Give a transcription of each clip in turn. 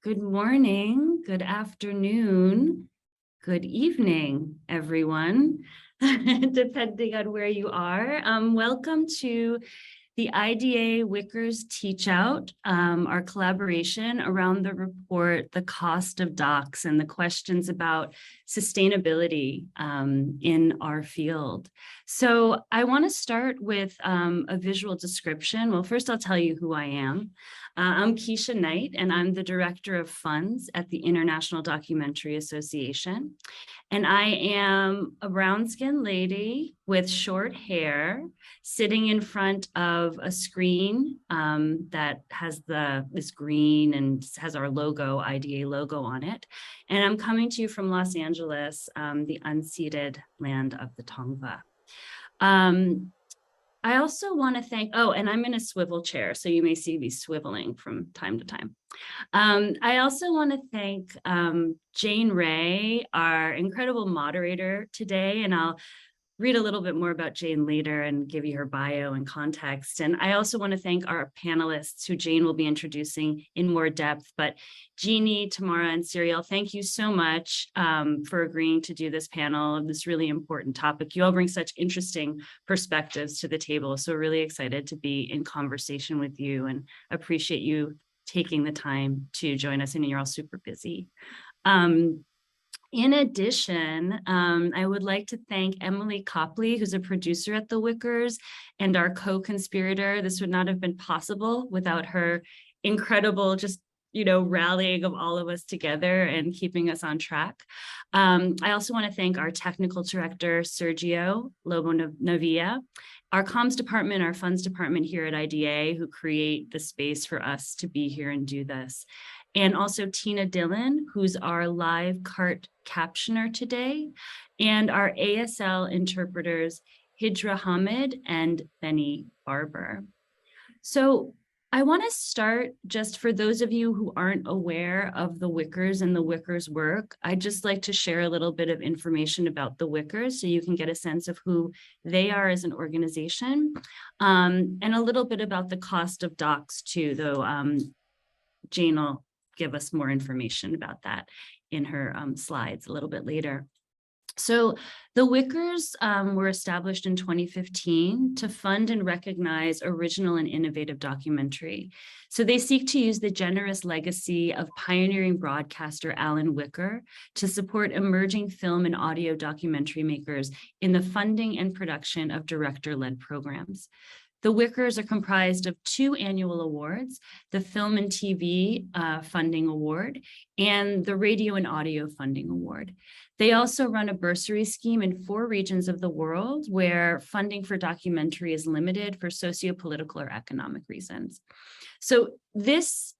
Good morning, good afternoon, good evening, everyone, depending on where you are. Welcome to the IDA Wickers Teach Out, our collaboration around the report, The Cost of Docs, and the questions about sustainability in our field. So I want to start with a visual description. Well, first I'll tell you who I am. I'm Keisha Knight, and I'm the Director of Funds at the International Documentary Association. And I am a brown-skinned lady with short hair sitting in front of a screen that has this green and has our logo, IDA logo on it. And I'm coming to you from Los Angeles, the unceded land of the Tongva. I also want to thank, and I'm in a swivel chair, so you may see me swiveling from time to time. I also want to thank Jane Ray, our incredible moderator today, and I'll read a little bit more about Jane later and give you her bio and context. And I also want to thank our panelists who Jane will be introducing in more depth. But Jeannie, Tamara, and Cyril, thank you so much for agreeing to do this panel on this really important topic. You all bring such interesting perspectives to the table. So we're really excited to be in conversation with you and appreciate you taking the time to join us. And you're all super busy. In addition, I would like to thank Emily Copley, who's a producer at the Wickers and our co-conspirator. This would not have been possible without her incredible, rallying of all of us together and keeping us on track. I also want to thank our technical director, Sergio Lobo Navia, our comms department, our funds department here at IDA, who create the space for us to be here and do this. And also Tina Dillon, who's our live cart captioner today, and our ASL interpreters, Hidra Hamid and Benny Barber. So I want to start, just for those of you who aren't aware of the Wickers and the Wickers work, I'd just like to share a little bit of information about the Wickers so you can get a sense of who they are as an organization, and a little bit about the cost of docs too, though Jane will give us more information about that in her slides a little bit later. So the Wickers were established in 2015 to fund and recognize original and innovative documentary. So they seek to use the generous legacy of pioneering broadcaster Alan Wicker to support emerging film and audio documentary makers in the funding and production of director-led programs. The Wickers are comprised of 2 annual awards, the Film and TV Funding Award and the Radio and Audio Funding Award. They also run a bursary scheme in 4 regions of the world where funding for documentary is limited for socio-political or economic reasons. So this,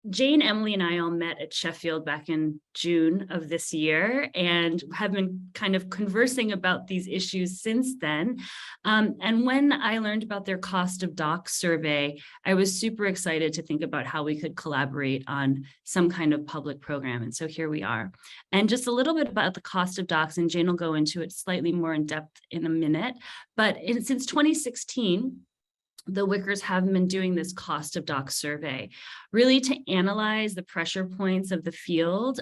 Jane, Emily, and I all met at Sheffield back in June of this year and have been kind of conversing about these issues since then. And when I learned about their cost of docs survey, I was super excited to think about how we could collaborate on some kind of public program. And so here we are. And just a little bit about the cost of docs, and Jane will go into it slightly more in depth in a minute. But since 2016, the Wickers have been doing this cost of docs survey, really to analyze the pressure points of the field.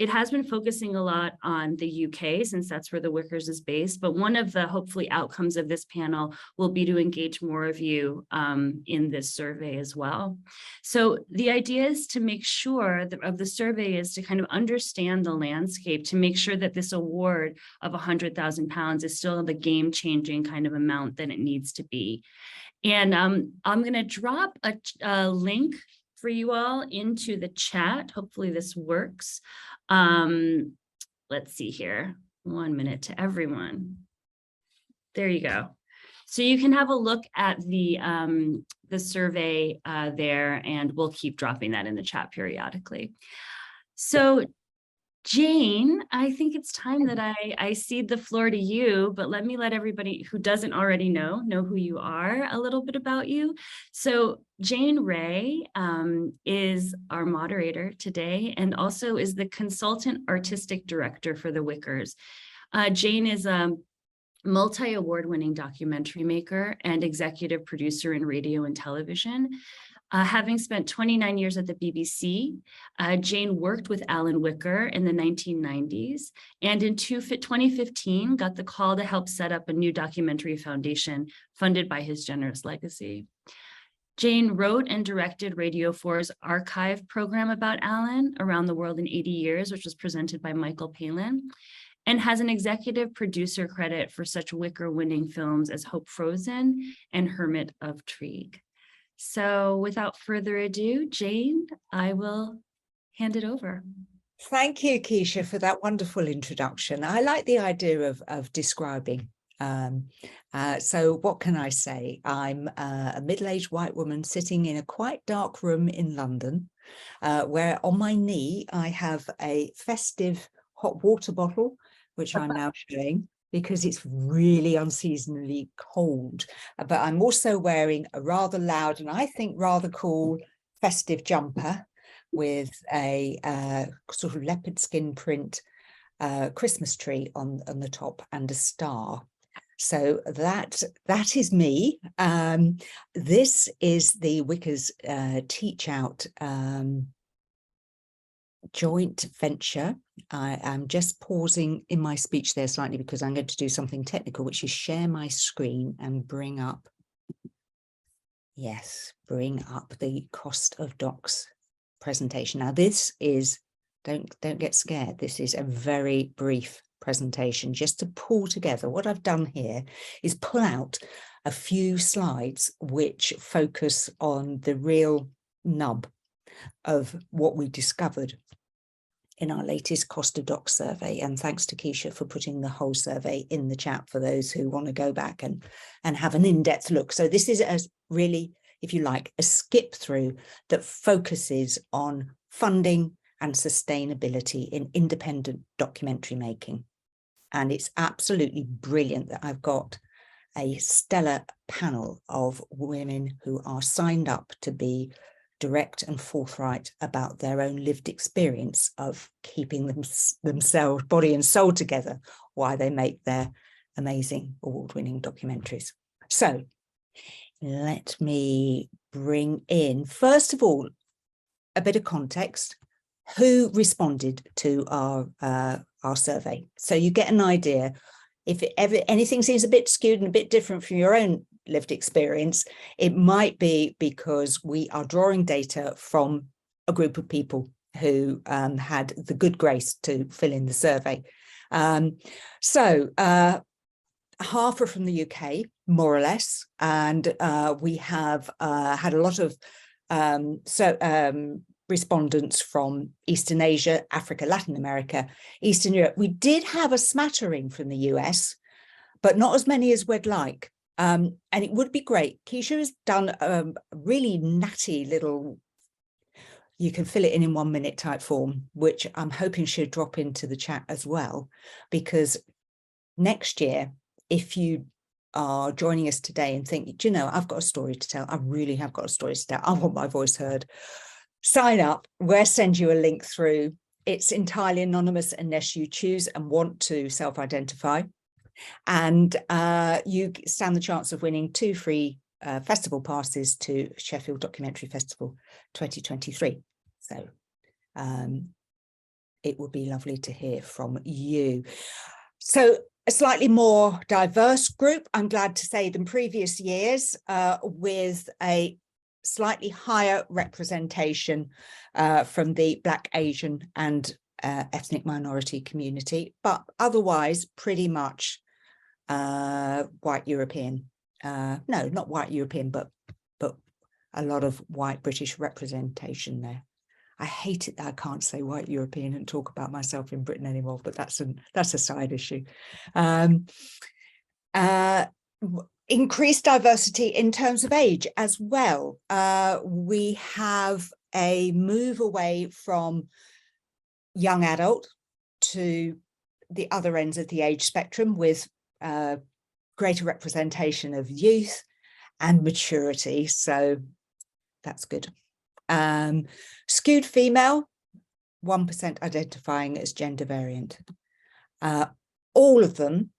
It has been focusing a lot on the UK, since that's where the Wickers is based, but one of the hopefully outcomes of this panel will be to engage more of you in this survey as well. So the idea is to make sure that of the survey is to kind of understand the landscape, to make sure that this award of £100,000 is still the game-changing kind of amount that it needs to be. And I'm going to drop a link for you all into the chat. Hopefully this works. Let's see here. 1 minute to everyone. There you go. So you can have a look at the survey there, and we'll keep dropping that in the chat periodically. So Jane, I think it's time that I cede the floor to you, but let me let everybody who doesn't already know who you are, a little bit about you. So Jane Ray is our moderator today and also is the consultant artistic director for the Wickers. Jane is a multi-award winning documentary maker and executive producer in radio and television. Having spent 29 years at the BBC, Jane worked with Alan Wicker in the 1990s, and in 2015 got the call to help set up a new documentary foundation funded by his generous legacy. Jane wrote and directed Radio 4's archive program about Alan, Around the World in 80 Years, which was presented by Michael Palin, and has an executive producer credit for such Wicker-winning films as Hope Frozen and Hermit of Tregg. So without further ado, Jane, I will hand it over. Thank you, Keisha, for that wonderful introduction. I like the idea of describing. So what can I say? I'm a middle-aged white woman sitting in a quite dark room in London, where on my knee I have a festive hot water bottle, which I'm now showing, because it's really unseasonably cold. But I'm also wearing a rather loud and I think rather cool festive jumper with a sort of leopard skin print Christmas tree on the top and a star. So that is me. This is the Wickers Teach Out joint venture. I am just pausing in my speech there slightly because I'm going to do something technical, which is share my screen and bring up the cost of docs presentation. Now this is, don't get scared, this is a very brief presentation just to pull together. What I've done here is pull out a few slides which focus on the real nub of what we discovered in our latest cost of docs survey. And thanks to Keisha for putting the whole survey in the chat for those who want to go back and have an in-depth look. So this is a really, if you like, a skip through that focuses on funding and sustainability in independent documentary making. And it's absolutely brilliant that I've got a stellar panel of women who are signed up to be direct and forthright about their own lived experience of keeping themselves, body and soul together while they make their amazing award-winning documentaries. So let me bring in, first of all, a bit of context. Who responded to our survey? So you get an idea. If anything seems a bit skewed and a bit different from your own lived experience, it might be because we are drawing data from a group of people who had the good grace to fill in the survey. So half are from the UK, more or less, and we have had a lot of respondents from Eastern Asia, Africa, Latin America, Eastern Europe. We did have a smattering from the US, but not as many as we'd like. And it would be great. Keisha has done a really natty little, you can fill it in 1 minute type form, which I'm hoping should drop into the chat as well, because next year, if you are joining us today and think, do you know, I've got a story to tell. I really have got a story to tell. I want my voice heard. Sign up. We'll send you a link through. It's entirely anonymous unless you choose and want to self-identify. And you stand the chance of winning 2 free festival passes to Sheffield Documentary Festival 2023. So it would be lovely to hear from you. So a slightly more diverse group, I'm glad to say, than previous years, with a slightly higher representation from the Black, Asian and ethnic minority community, but otherwise pretty much white European. No, not white European, but a lot of white British representation there. I hate it that I can't say white European and talk about myself in Britain anymore, but that's a side issue. Increased diversity in terms of age as well. We have a move away from young adult to the other ends of the age spectrum, with greater representation of youth and maturity. So that's good. Skewed female, 1% identifying as gender variant. All of them,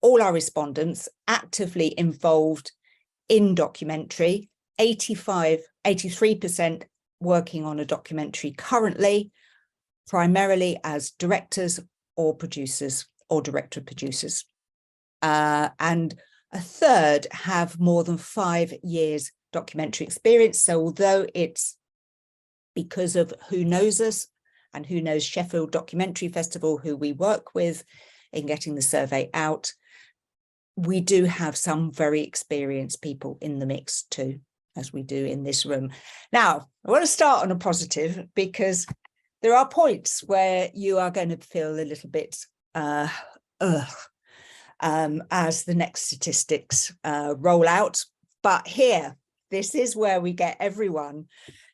all our respondents actively involved in documentary, 83% working on a documentary currently, primarily as directors or producers or director producers. And a third have more than 5 years documentary experience. So although it's because of who knows us and who knows Sheffield Documentary Festival, who we work with in getting the survey out, we do have some very experienced people in the mix too, as we do in this room. Now, I want to start on a positive, because there are points where you are going to feel a little bit as the next statistics roll out. But here, this is where we get everyone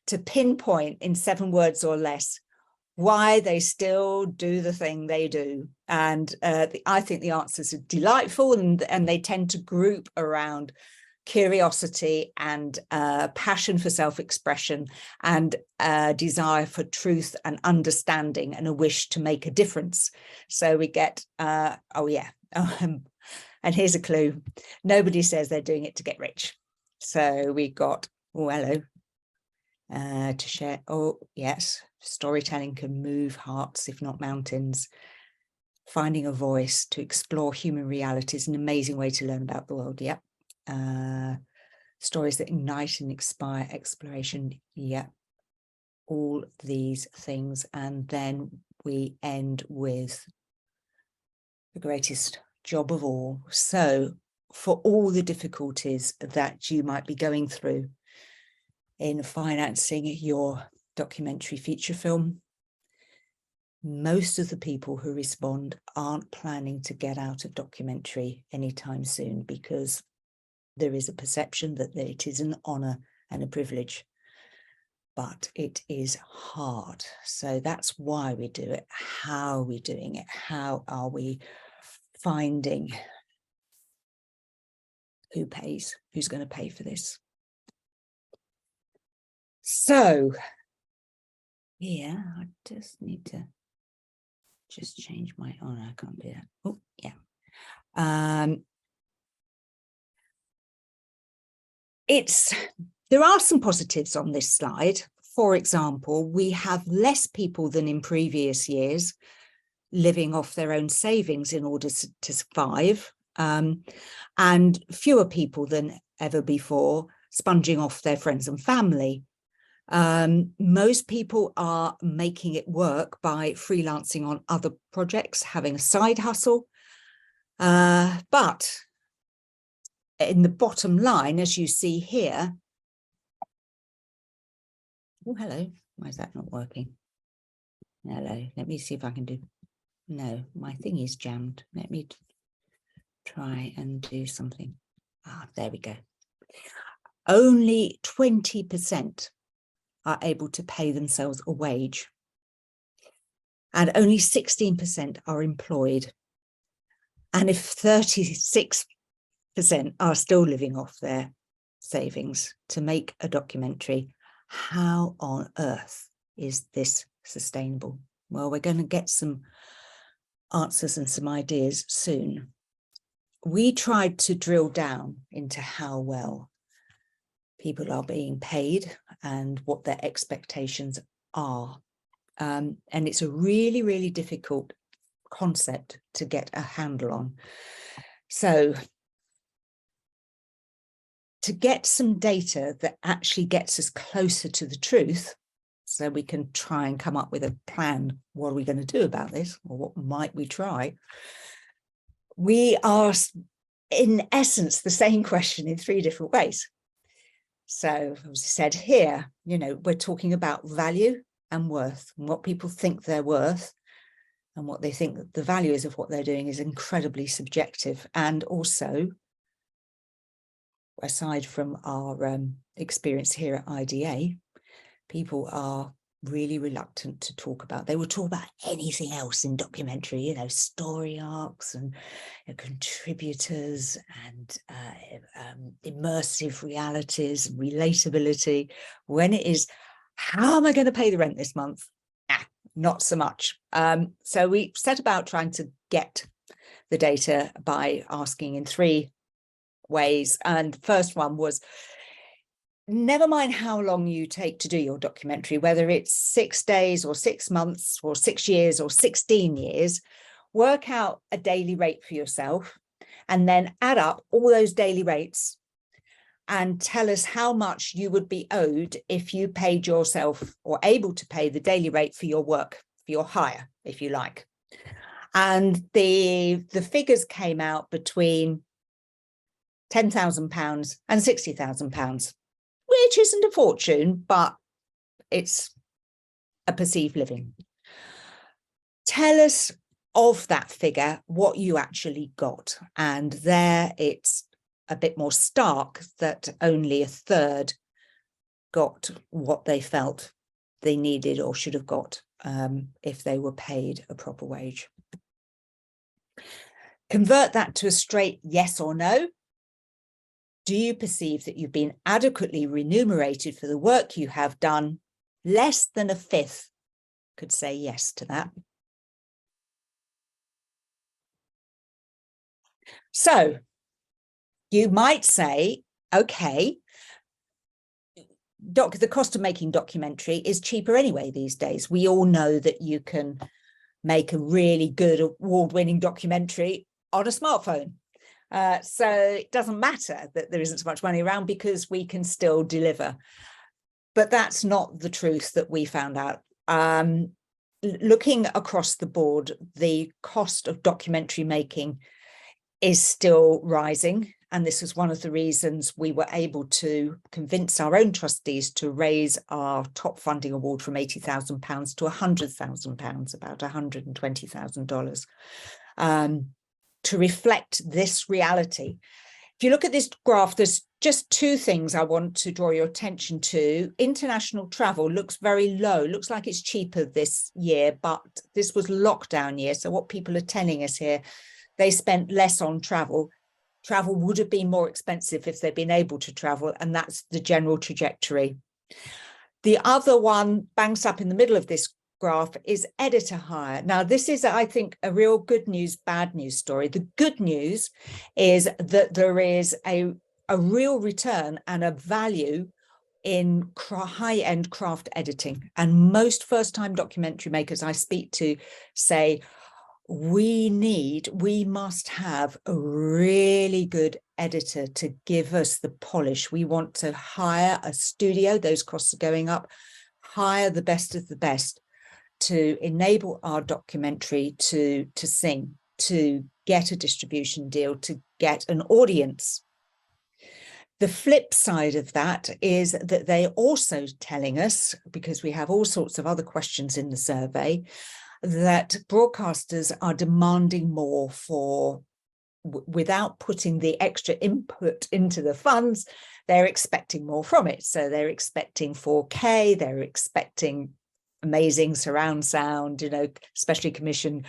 to pinpoint in 7 words or less why they still do the thing they do. And I think the answers are delightful, and they tend to group around curiosity and passion for self-expression and desire for truth and understanding and a wish to make a difference. So we get, oh yeah, and here's a clue. Nobody says they're doing it to get rich. So we got, oh, hello, to share. Oh, yes. Storytelling can move hearts, if not mountains. Finding a voice to explore human reality is an amazing way to learn about the world. Yep. Stories that ignite and inspire exploration. Yep. All these things. And then we end with the greatest job of all. So for all the difficulties that you might be going through in financing your documentary feature film, most of the people who respond aren't planning to get out of documentary anytime soon, because there is a perception that it is an honor and a privilege, but it is hard. So that's why we do it. How are we doing it? How are we finding who pays, who's going to pay for this? So yeah, I just need to just change my, oh no, I can't do that. Oh yeah. There are some positives on this slide. For example, we have less people than in previous years living off their own savings in order to survive, and fewer people than ever before sponging off their friends and family. Most people are making it work by freelancing on other projects, having a side hustle. But in the bottom line, as you see here, oh, hello, why is that not working? Hello, let me see if I can do, no, my thing is jammed. Let me try and do something. Ah, there we go. Only 20% are able to pay themselves a wage, and only 16% are employed. And if 36% are still living off their savings to make a documentary, how on earth is this sustainable? Well, we're going to get some answers and some ideas soon. We tried to drill down into how well people are being paid and what their expectations are. And it's a really, really difficult concept to get a handle on. So to get some data that actually gets us closer to the truth, so we can try and come up with a plan, what are we going to do about this, or what might we try? We ask, in essence, the same question in 3 different ways. So as I said here, you know, we're talking about value and worth, and what people think they're worth and what they think that the value is of what they're doing is incredibly subjective. And also, aside from our experience here at IDA, people are really reluctant to talk about. They will talk about anything else in documentary, you know, story arcs and contributors and immersive realities and relatability. When it is, how am I going to pay the rent this month? Not so much. So we set about trying to get the data by asking in 3 ways. And the first one was, never mind how long you take to do your documentary, whether it's 6 days or 6 months or 6 years or 16 years, work out a daily rate for yourself and then add up all those daily rates and tell us how much you would be owed if you paid yourself or able to pay the daily rate for your work, for your hire, if you like. And the figures came out between £10,000 and £60,000, which isn't a fortune, but it's a perceived living. Tell us of that figure what you actually got. And there it's a bit more stark that only a third got what they felt they needed or should have got if they were paid a proper wage. Convert that to a straight yes or no. Do you perceive that you've been adequately remunerated for the work you have done? Less than a fifth could say yes to that. So you might say, okay, the cost of making documentary is cheaper anyway these days. We all know that you can make a really good award-winning documentary on a smartphone. So it doesn't matter that there isn't so much money around because we can still deliver. But that's not the truth that we found out. Looking across the board, the cost of documentary making is still rising. And this was one of the reasons we were able to convince our own trustees to raise our top funding award from £80,000 to £100,000, about $120,000, to reflect this reality. If you look at this graph, there's just two things I want to draw your attention to. International travel looks very low, looks like it's cheaper this year, but this was lockdown year. So what people are telling us here, they spent less on travel. Travel would have been more expensive if they'd been able to travel, and that's the general trajectory. The other one, bangs up in the middle of this graph, is editor hire. Now, this is, I think, a real good news, bad news story. The good news is that there is a real return and a value in high-end craft editing. And most first-time documentary makers I speak to say, we must have a really good editor to give us the polish. We want to hire a studio, those costs are going up, hire the best of the best to enable our documentary to sing, to get a distribution deal, to get an audience. The flip side of that is that they're also telling us, because we have all sorts of other questions in the survey, that broadcasters are demanding more for, without putting the extra input into the funds, they're expecting more from it. So they're expecting 4K, they're expecting amazing surround sound, you know, specially commissioned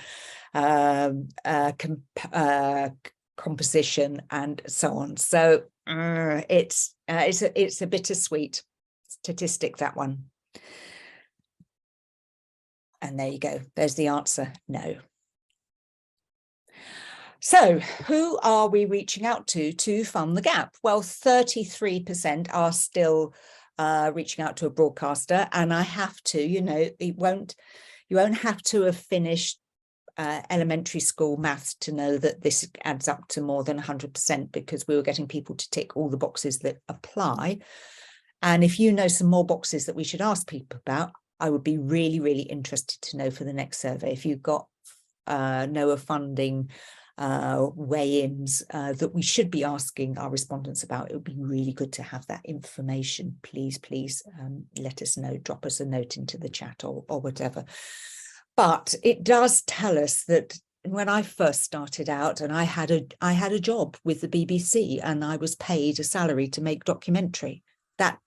composition and so on. So it's a bittersweet statistic, that one. And there you go. There's the answer. No. So who are we reaching out to fund the gap? Well, 33% are still reaching out to a broadcaster. And I have to, you know, you won't have to have finished elementary school maths to know that this adds up to more than 100%, because we were getting people to tick all the boxes that apply. And if you know some more boxes that we should ask people about, I would be really, really interested to know for the next survey. If you've got NOAA funding weigh-ins that we should be asking our respondents about, it would be really good to have that information. Please, let us know, drop us a note into the chat or whatever. But it does tell us that when I first started out, and I had a job with the BBC and I was paid a salary to make documentary,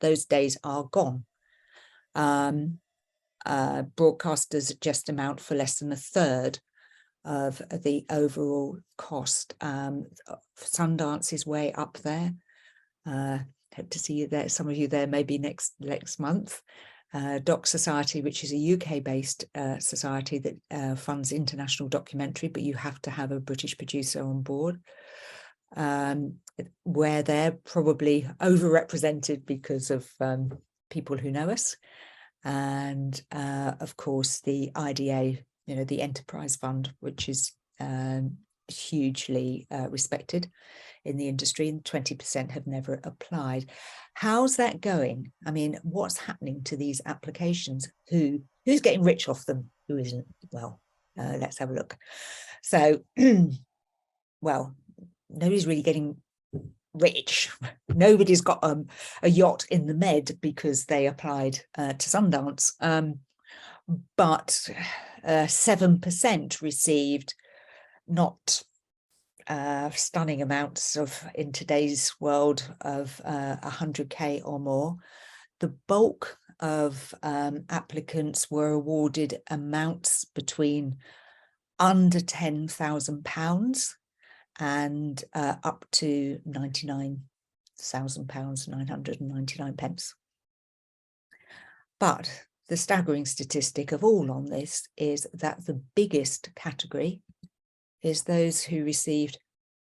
those days are gone. Broadcasters just amount for less than a third of the overall cost. Sundance is way up there. Hope to see you there, some of you there maybe next month. Doc Society, which is a UK-based society that funds international documentary, but you have to have a British producer on board. where they're probably overrepresented because of people who know us. And of course, the IDA, the Enterprise Fund, which is hugely respected in the industry, and 20% have never applied. How's that going? I mean, what's happening to these applications? Who's getting rich off them? Who isn't? Well, let's have a look. So, well, nobody's really getting rich. Nobody's got a yacht in the Med because they applied to Sundance, but 7% received not stunning amounts of, in today's world, of 100K or more. The bulk of applicants were awarded amounts between under £10,000 and up to £99,000, 999 pence. But the staggering statistic of all on this is that the biggest category is those who received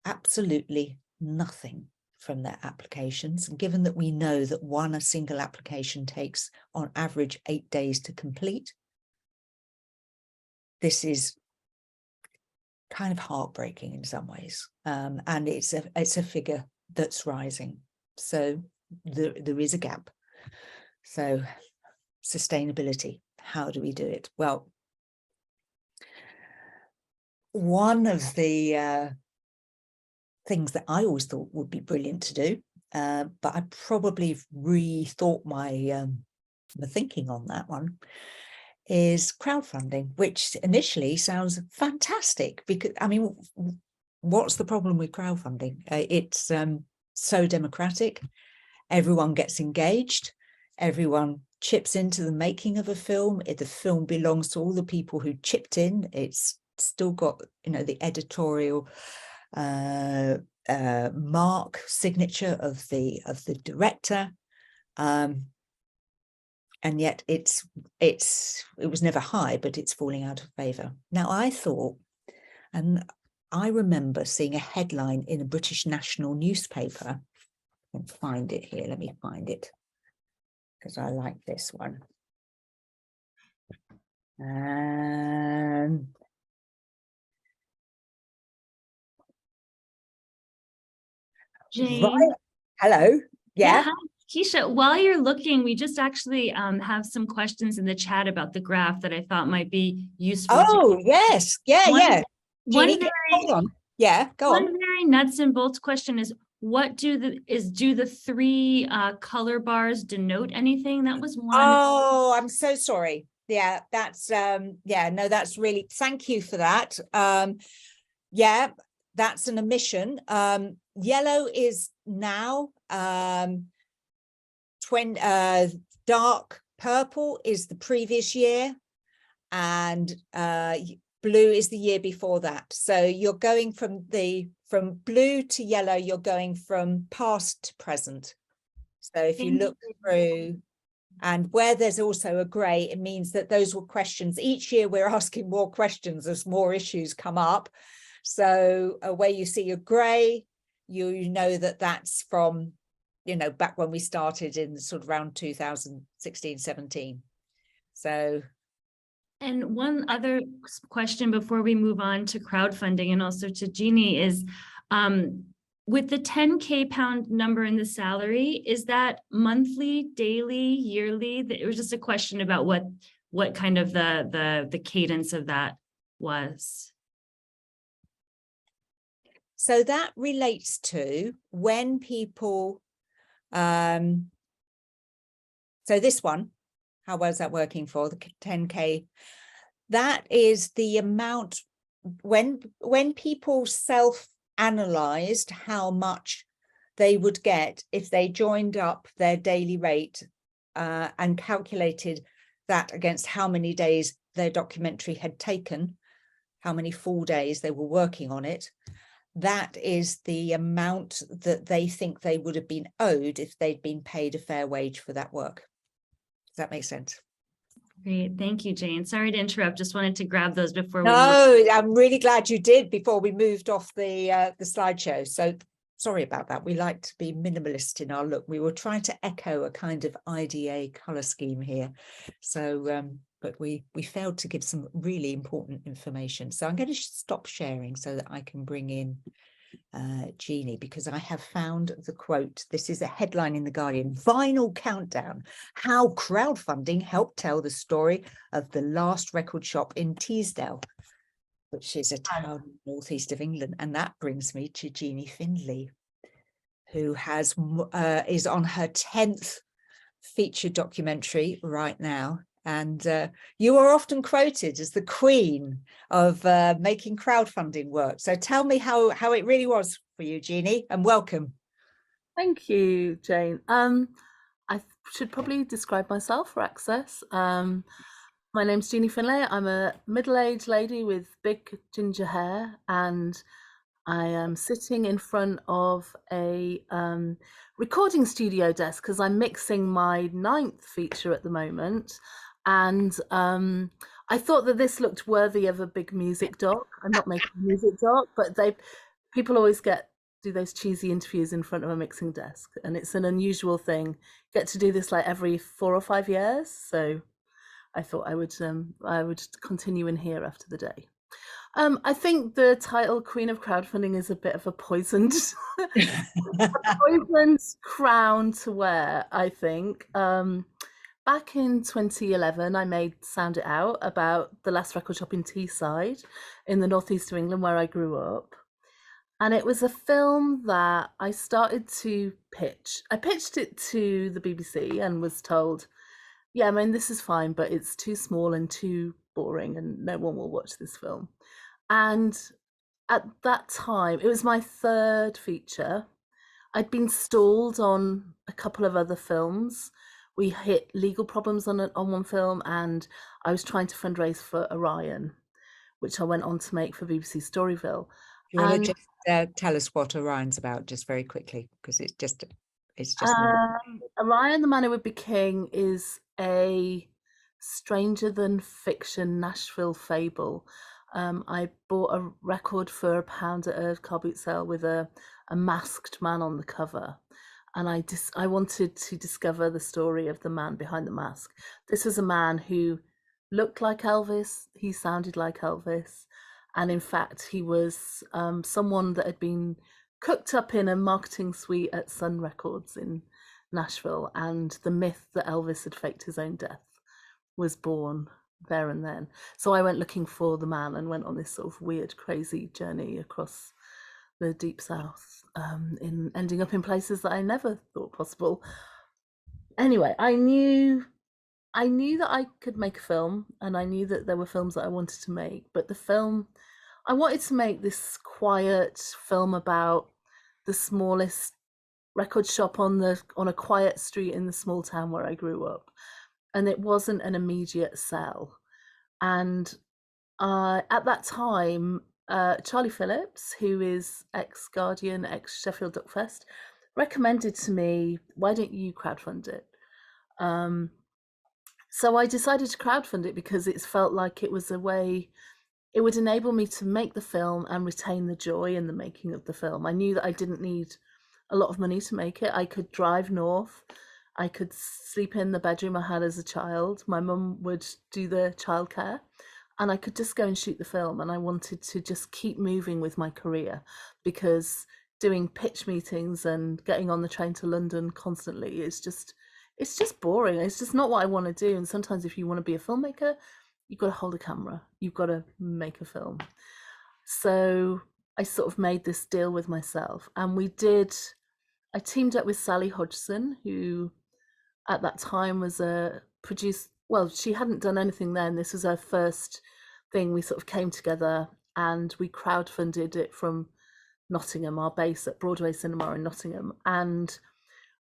absolutely nothing from their applications. And given that we know that a single application takes on average 8 days to complete, this is kind of heartbreaking in some ways. And it's a figure that's rising. So there is a gap. So sustainability, how do we do it? Well, one of the things that I always thought would be brilliant to do, but I probably rethought my thinking on that one, is crowdfunding, which initially sounds fantastic because, I mean, what's the problem with crowdfunding? It's so democratic. Everyone gets engaged. Everyone chips into the making of a film. The film belongs to all the people who chipped in. It's still got, the editorial mark signature of the director. And yet it was never high, but it's falling out of favor. Now, I thought, and I remember seeing a headline in a British national newspaper. I can find it here. Let me find it, because I like this one. Jane. Right. Hello. Yeah. Hi, Keisha. While you're looking, we just actually have some questions in the chat about the graph that I thought might be useful. Oh, yes. Yeah, yeah. Jeannie, hold on. Yeah, go on. One very nuts and bolts question is, what do the three color bars denote anything? That was one. Oh, I'm so sorry. Yeah, that's no, that's really, thank you for that. Yeah, that's an omission. Yellow is now, dark purple is the previous year, and blue is the year before that. So you're going from blue to yellow, you're going from past to present. So if you look through, and where there's also a grey, it means that those were questions. Each year we're asking more questions as more issues come up. So where you see a grey, you know that that's from, back when we started in sort of around 2016, 17. So. And one other question before we move on to crowdfunding and also to Jeannie is, with the 10K pound number in the salary, is that monthly, daily, yearly? It was just a question about what kind of the cadence of that was. So that relates to when people, so this one, how well is that working for the 10K? That is the amount when people self-analyzed how much they would get if they joined up their daily rate and calculated that against how many days their documentary had taken, how many full days they were working on it. That is the amount that they think they would have been owed if they'd been paid a fair wage for that work. Does that make sense? Great. Thank you, Jane. Sorry to interrupt. Just wanted to grab those before we. No, I'm really glad you did before we moved off the slideshow. So Sorry about that. We like to be minimalist in our look. We were trying to echo a kind of IDA color scheme here. So, but we failed to give some really important information. So I'm going to stop sharing so that I can bring in Jeannie, because I have found the quote. This is a headline in The Guardian: Vinyl Countdown, how crowdfunding helped tell the story of the last record shop in Teesdale, which is a town northeast of England. And that brings me to Jeannie Findlay, who has is on her 10th feature documentary right now. And you are often quoted as the queen of making crowdfunding work. So tell me how it really was for you, Jeannie, and welcome. Thank you, Jane. I should probably describe myself for access. My name's Jeannie Finlay. I'm a middle-aged lady with big ginger hair, and I am sitting in front of a recording studio desk because I'm mixing my 9th feature at the moment. And I thought that this looked worthy of a big music doc. I'm not making a music doc, but people always do those cheesy interviews in front of a mixing desk, and it's an unusual thing. Get to do this like every 4 or 5 years, so I thought I would continue in here after the day. I think the title Queen of Crowdfunding is a bit of a poisoned poisoned crown to wear, I think. Back in 2011, I made Sound It Out about the last record shop in Teesside in the northeast of England where I grew up. And it was a film that I started to pitch. I pitched it to the BBC and was told, yeah, I mean, this is fine, but it's too small and too boring and no one will watch this film. And at that time, it was my 3rd feature. I'd been stalled on a couple of other films. We hit legal problems on one film, and I was trying to fundraise for Orion, which I went on to make for BBC Storyville. You want to just tell us what Orion's about, just very quickly, because it's just Orion, the Man Who Would Be King, is a stranger than fiction Nashville fable. I bought a record for £1 at a car boot sale with a masked man on the cover, and I wanted to discover the story of the man behind the mask. This was a man who looked like Elvis, he sounded like Elvis, and in fact he was someone that had been cooked up in a marketing suite at Sun Records in Nashville, and the myth that Elvis had faked his own death was born there and then. So I went looking for the man and went on this sort of weird, crazy journey across the deep south, in ending up in places that I never thought possible. Anyway, I knew that I could make a film, and I knew that there were films that I wanted to make, but the film I wanted to make this quiet film about the smallest record shop on a quiet street in the small town where I grew up, and it wasn't an immediate sell. And at that time, Charlie Phillips, who is ex-Guardian, ex-Sheffield Duck Fest, recommended to me, why don't you crowdfund it? So I decided to crowdfund it because it felt like it was a way, it would enable me to make the film and retain the joy in the making of the film. I knew that I didn't need a lot of money to make it. I could drive north. I could sleep in the bedroom I had as a child. My mum would do the childcare, and I could just go and shoot the film. And I wanted to just keep moving with my career, because doing pitch meetings and getting on the train to London constantly is just, it's just boring. It's just not what I want to do. And sometimes if you want to be a filmmaker, you've got to hold a camera, you've got to make a film. So I sort of made this deal with myself, and I teamed up with Sally Hodgson, who at that time was a producer. Well, she hadn't done anything then. This was her first thing. We sort of came together and we crowdfunded it from Nottingham, our base at Broadway Cinema in Nottingham. And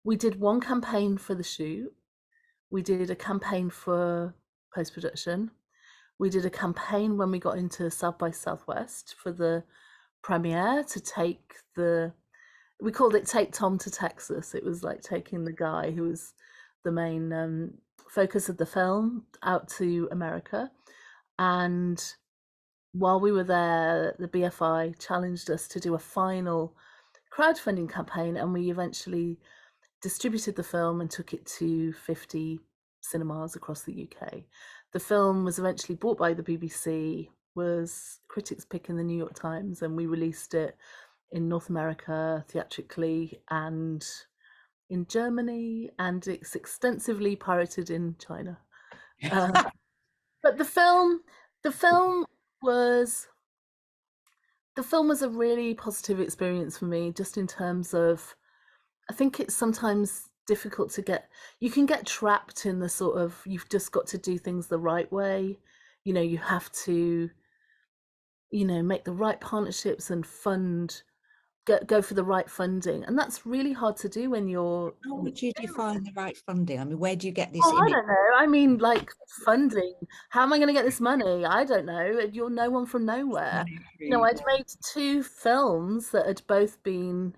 we did one campaign for the shoot. We did a campaign for post-production. We did a campaign when we got into South by Southwest for the premiere to take we called it Take Tom to Texas. It was like taking the guy who was the main focus of the film out to America. And while we were there, the BFI challenged us to do a final crowdfunding campaign, and we eventually distributed the film and took it to 50 cinemas across the UK. The film was eventually bought by the BBC, was critics' pick in the New York Times, and we released it in North America theatrically and in Germany, and it's extensively pirated in China. But the film was a really positive experience for me, just in terms of, I think it's sometimes difficult to get, you can get trapped in the sort of, you've just got to do things the right way. You know, you have to, you know, make the right partnerships and go for the right funding. And that's really hard to do when you're. How would you define the right funding? I mean, where do you get this Oh, I image? don't know. I mean, like, funding. How am I going to get this money? I don't know. You're no one from nowhere. You know, I'd made 2 films that had both been.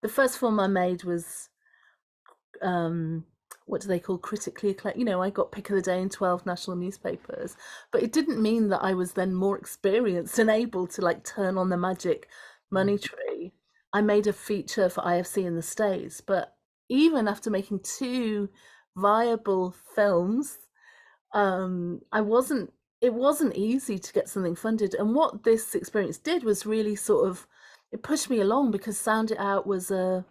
The first film I made was, what do they call, critically acclaimed? You know, I got pick of the day in 12 national newspapers, but it didn't mean that I was then more experienced and able to like turn on the magic money tree. I made a feature for IFC in the States, but even after making 2 viable films, it wasn't easy to get something funded. And what this experience did was really sort of, it pushed me along, because Sound It Out was it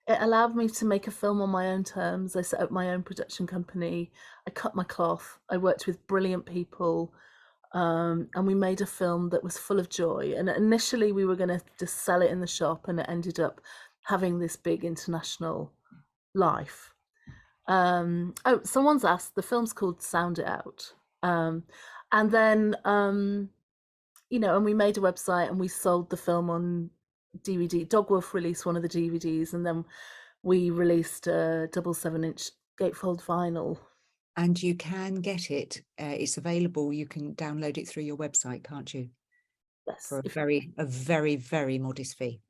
allowed me to make a film on my own terms. I set up my own production company. I cut my cloth. I worked with brilliant people. And we made a film that was full of joy. And initially we were going to just sell it in the shop, and it ended up having this big international life. Oh, someone's asked, the film's called Sound It Out. And then, you know, and we made a website and we sold the film on DVD. Dogwolf released one of the DVDs, and then we released a 7.7-inch gatefold vinyl. And you can get it. It's available. You can download it through your website, can't you? Yes. For a very, very modest fee.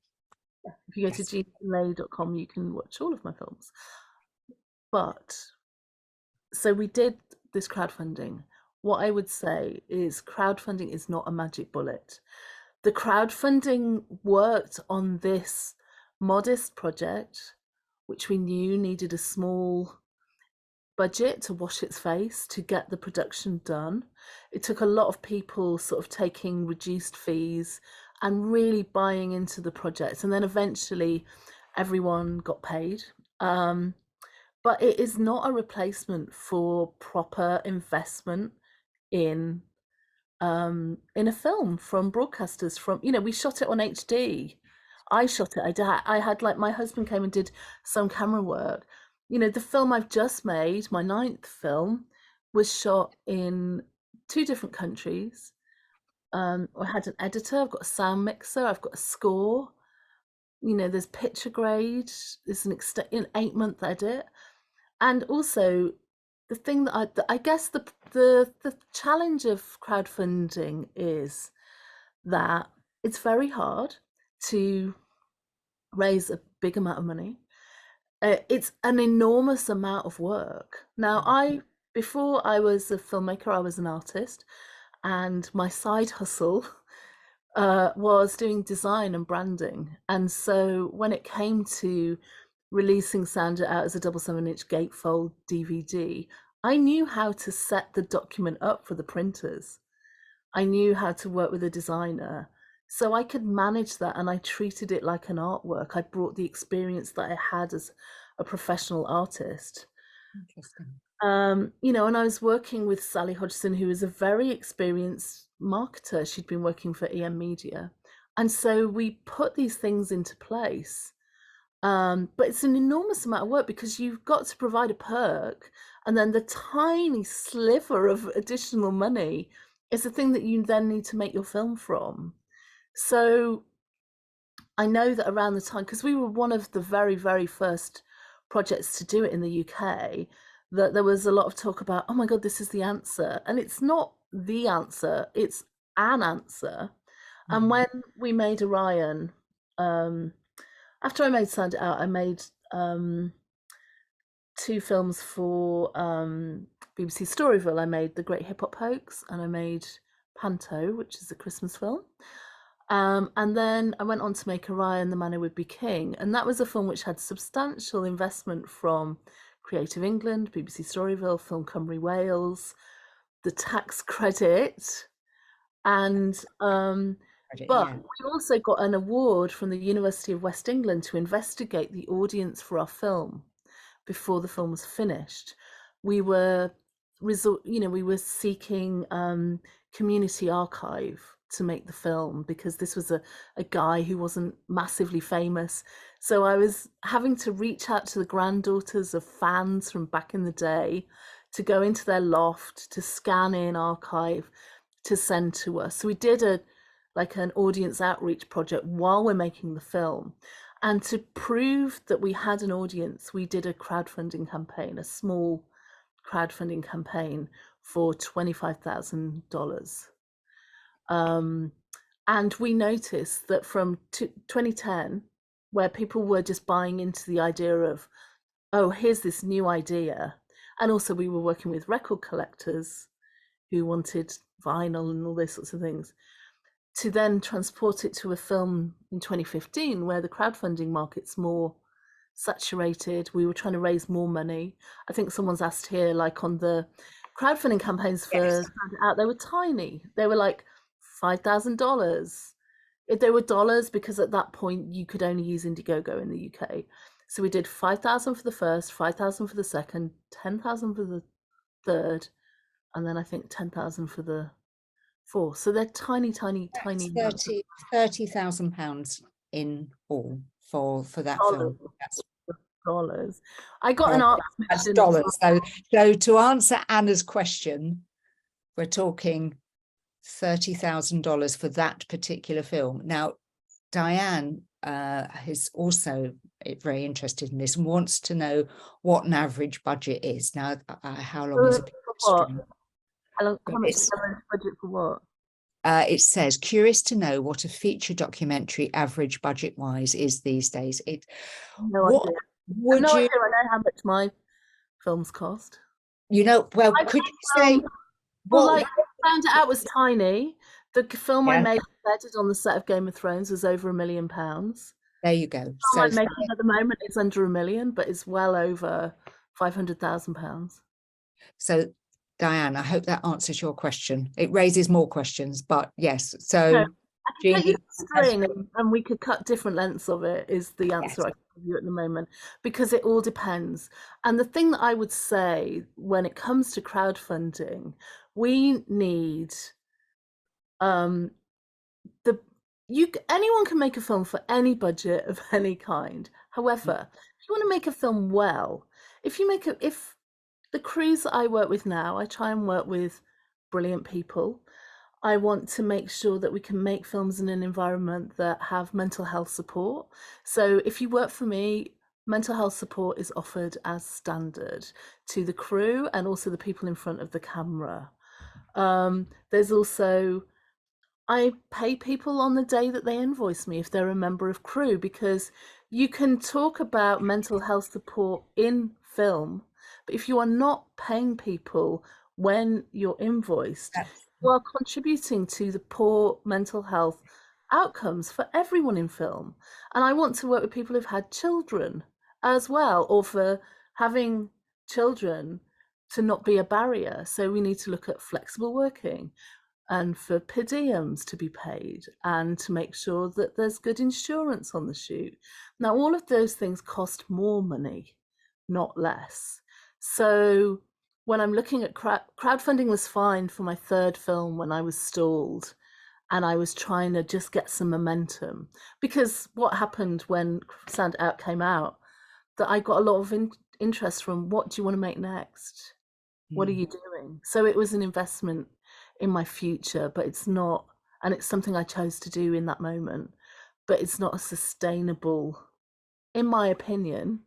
If you go to gmail.com, you can watch all of my films. But so we did this crowdfunding. What I would say is crowdfunding is not a magic bullet. The crowdfunding worked on this modest project, which we knew needed a small budget to wash its face to get the production done. It took a lot of people sort of taking reduced fees and really buying into the project. And then eventually everyone got paid. But it is not a replacement for proper investment in a film from broadcasters. From, you know, we shot it on HD. I shot it. I had like, my husband came and did some camera work. You know, the film I've just made, my 9th film, was shot in 2 different countries. I had an editor. I've got a sound mixer. I've got a score. You know, there's picture grade. There's an 8-month edit. And also, the thing that I guess the challenge of crowdfunding is that it's very hard to raise a big amount of money. It's an enormous amount of work. Now, before I was a filmmaker, I was an artist, and my side hustle was doing design and branding. And so when it came to releasing Sound It Out as a 7.7-inch gatefold DVD, I knew how to set the document up for the printers. I knew how to work with a designer. So I could manage that, and I treated it like an artwork. I brought the experience that I had as a professional artist. Interesting. You know, and I was working with Sally Hodgson, who is a very experienced marketer. She'd been working for EM Media. And so we put these things into place. But it's an enormous amount of work, because you've got to provide a perk, and then the tiny sliver of additional money is the thing that you then need to make your film from. So I know that around the time, because we were one of the very, very first projects to do it in the UK, that there was a lot of talk about, oh my God, this is the answer. And it's not the answer, it's an answer. Mm-hmm. And when we made Orion, after I made Sound It Out, I made 2 films for BBC Storyville. I made The Great Hip Hop Hoax, and I made Panto, which is a Christmas film. And then I went on to make Orion, The Man Who Would Be King. And that was a film which had substantial investment from Creative England, BBC Storyville, Film Cymru Wales, the tax credit. And but Yeah. we also got an award from the University of West England to investigate the audience for our film before the film was finished. We were we were seeking community archive to make the film because this was a guy who wasn't massively famous. So I was having to reach out to the granddaughters of fans from back in the day to go into their loft, to scan in archive, to send to us. So we did an audience outreach project while we're making the film. And to prove that we had an audience, we did a crowdfunding campaign, a small crowdfunding campaign for $25,000. And we noticed that from 2010, where people were just buying into the idea of, oh, here's this new idea. And also we were working with record collectors who wanted vinyl and all those sorts of things, to then transport it to a film in 2015 where the crowdfunding market's more saturated. We were trying to raise more money. I think someone's asked here, like on the crowdfunding campaigns for Yes. Stand Out, they were tiny. They were like $5,000. They were dollars because at that point you could only use Indiegogo in the UK. So we did 5,000 for the first, 5,000 for the second, 10,000 for the third, and then I think 10,000 for the fourth. So they're tiny, tiny, tiny amounts of £30,000 in all for that dollars. film. That's, Dollars. I got an art that's commission as dollars. So to answer Anna's question, we're talking $30,000 for that particular film. Now, Diane is also very interested in this and wants to know what an average budget is. Now, how long is a piece of what? string? How much It's- is the average budget for what? It says, curious to know what a feature documentary average budget wise is these days. No What idea. would No you, idea. I know how much my films cost. well, I could think, you say, Well, what? like Found It Out was tiny. The film I Yeah. made embedded on the set of Game of Thrones was over £1 million. There you go. The So film I'm making at the moment is under £1 million, but it's well over £500,000. So, Diane, I hope that answers your question. It raises more questions, but yes. No, So, I can take you Jean the has- string and we could cut different lengths of it, is the answer Yes. I can give you at the moment, because it all depends. And the thing that I would say when it comes to crowdfunding, we need anyone can make a film for any budget of any kind. However, if you want to make a film well, if the crews that I work with now, I try and work with brilliant people. I want to make sure that we can make films in an environment that have mental health support. So if you work for me, mental health support is offered as standard to the crew and also the people in front of the camera. There's also, I pay people on the day that they invoice me if they're a member of crew, because you can talk about mental health support in film, but if you are not paying people when you're invoiced, you are contributing to the poor mental health outcomes for everyone in film. And I want to work with people who've had children as well, or for having children to not be a barrier. So we need to look at flexible working and for per diems to be paid and to make sure that there's good insurance on the shoot. Now, all of those things cost more money, not less. So when I'm looking at crowdfunding was fine for my third film when I was stalled and I was trying to just get some momentum, because what happened when Stand Out came out, that I got a lot of interest from, what do you want to make next? What are you doing? So it was an investment in my future, but it's not, and it's something I chose to do in that moment, but it's not a sustainable, in my opinion.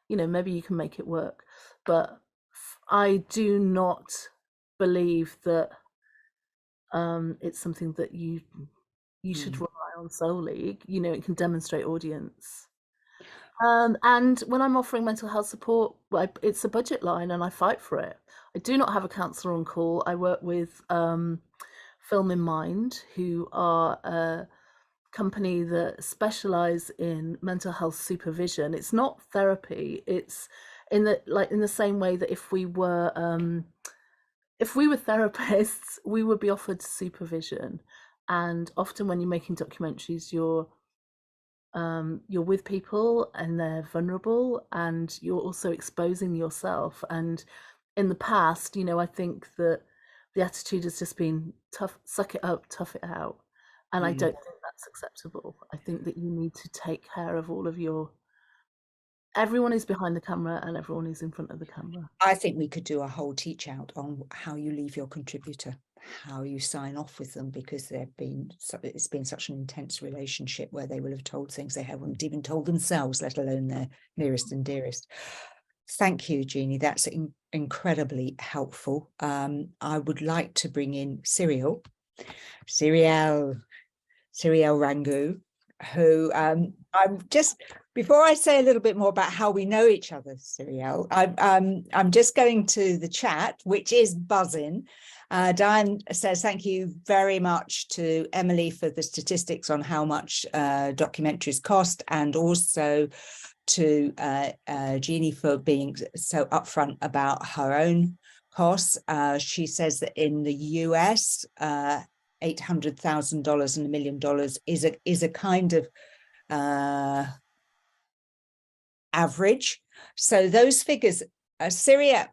Maybe you can make it work, but I do not believe that it's something that you should rely on solely. It can demonstrate audience. And when I'm offering mental health support, it's a budget line and I fight for it. I do not have a counsellor on call. I work with Film in Mind, who are company that specialize in mental health supervision. It's not therapy. It's in the same way that if we were therapists, we would be offered supervision. And often when you're making documentaries, you're with people and they're vulnerable, and you're also exposing yourself. And in the past, I think that the attitude has just been tough, suck it up, tough it out. And I don't think that's acceptable. I think that you need to take care of all of everyone is behind the camera and everyone is in front of the camera. I think we could do a whole teach out on how you leave your contributor, how you sign off with them, because it's been such an intense relationship where they will have told things they haven't even told themselves, let alone their nearest and dearest. Thank you, Jeannie. That's incredibly helpful. I would like to bring in Cyrielle Rangu, who I'm just, before I say a little bit more about how we know each other, Cyrielle, I'm just going to the chat, which is buzzing. Diane says, thank you very much to Emily for the statistics on how much documentaries cost, and also to Jeannie for being so upfront about her own costs. She says that in the US, $800,000 and $1 million is a kind of average. So those figures, Syria,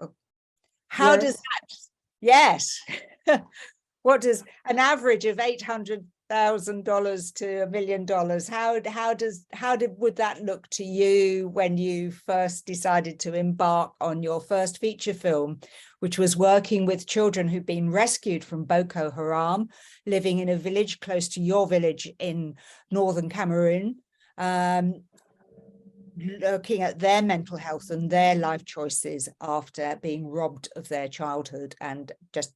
how does that? Yes. What does an average of $800,000 to $1 million? Would that look to you when you first decided to embark on your first feature film, which was working with children who've been rescued from Boko Haram, living in a village close to your village in northern Cameroon, looking at their mental health and their life choices after being robbed of their childhood and just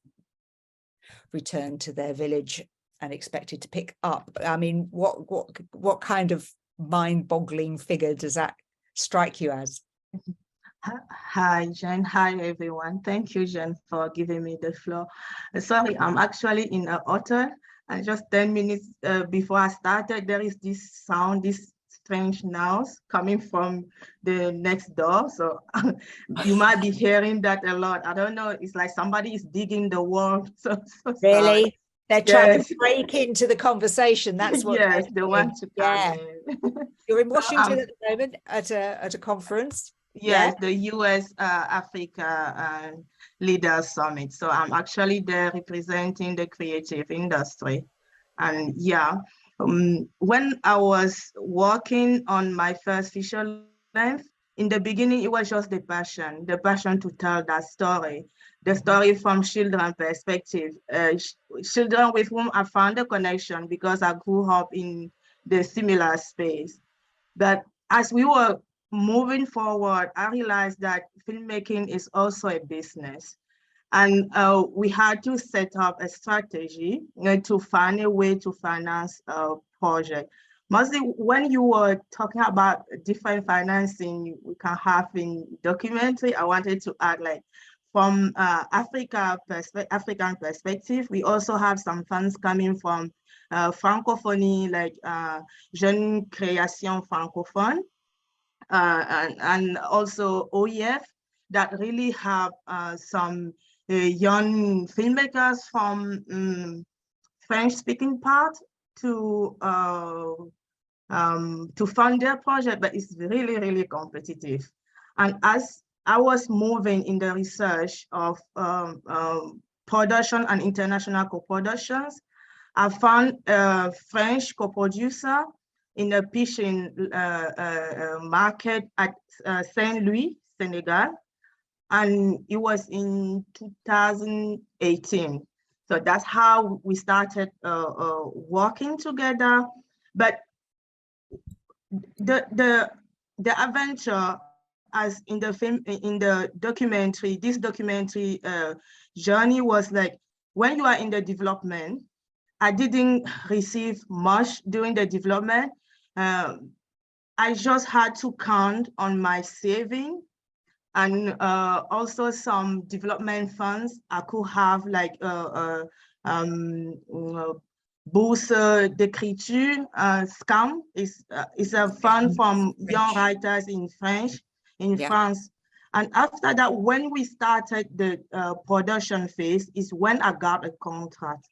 returned to their village and expected to pick up? I mean, what kind of mind-boggling figure does that strike you as? Hi, Jen. Hi, everyone. Thank you, Jen, for giving me the floor. Sorry, I'm actually in a hotel, and just 10 minutes before I started, there is this sound, this strange noise coming from the next door. So you might be hearing that a lot. I don't know. It's like somebody is digging the wall. So Really? sorry. They're trying to break into the conversation. That's what. Yes, they want to come in. You're in Washington at the moment at a conference. Yes, the US Africa Leaders Summit. So I'm actually there representing the creative industry. And when I was working on my first feature length, in the beginning, it was just the passion to tell that story, the story from children's perspective, children with whom I found a connection because I grew up in the similar space. But as we were moving forward, I realized that filmmaking is also a business. And we had to set up a strategy to find a way to finance a project. Mostly when you were talking about different financing we can have in documentary, I wanted to add, like, from African perspective, we also have some funds coming from francophonie, like Jeune Création Francophone, and also OEF, that really have some young filmmakers from French-speaking part to fund their project, but it's really, really competitive. And as I was moving in the research of production and international co-productions, I found a French co-producer in a pitching market at Saint Louis, Senegal, and it was in 2018. So that's how we started working together. But the adventure, as in the film, in the documentary, this documentary journey was like, when you are in the development, I didn't receive much during the development. I just had to count on my saving and also some development funds I could have, like Bourse d'écriture, SCAM, is a fund from young writers in French, in France. And after that, when we started the production phase is when I got a contract.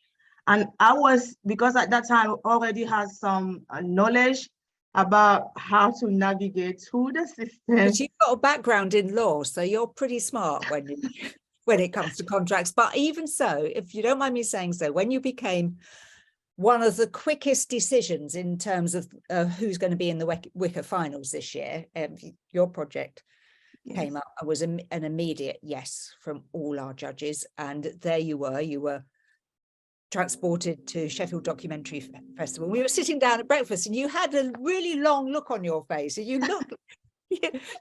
And I was, because at that time I already had some knowledge about how to navigate through the system. But you've got a background in law, so you're pretty smart when you, when it comes to contracts. But even so, if you don't mind me saying so, when you became one of the quickest decisions in terms of who's going to be in the Wicker finals this year, your project came up, was an immediate yes from all our judges. And there you were transported to Sheffield Documentary Festival. We were sitting down at breakfast and you had a really long look on your face, and you look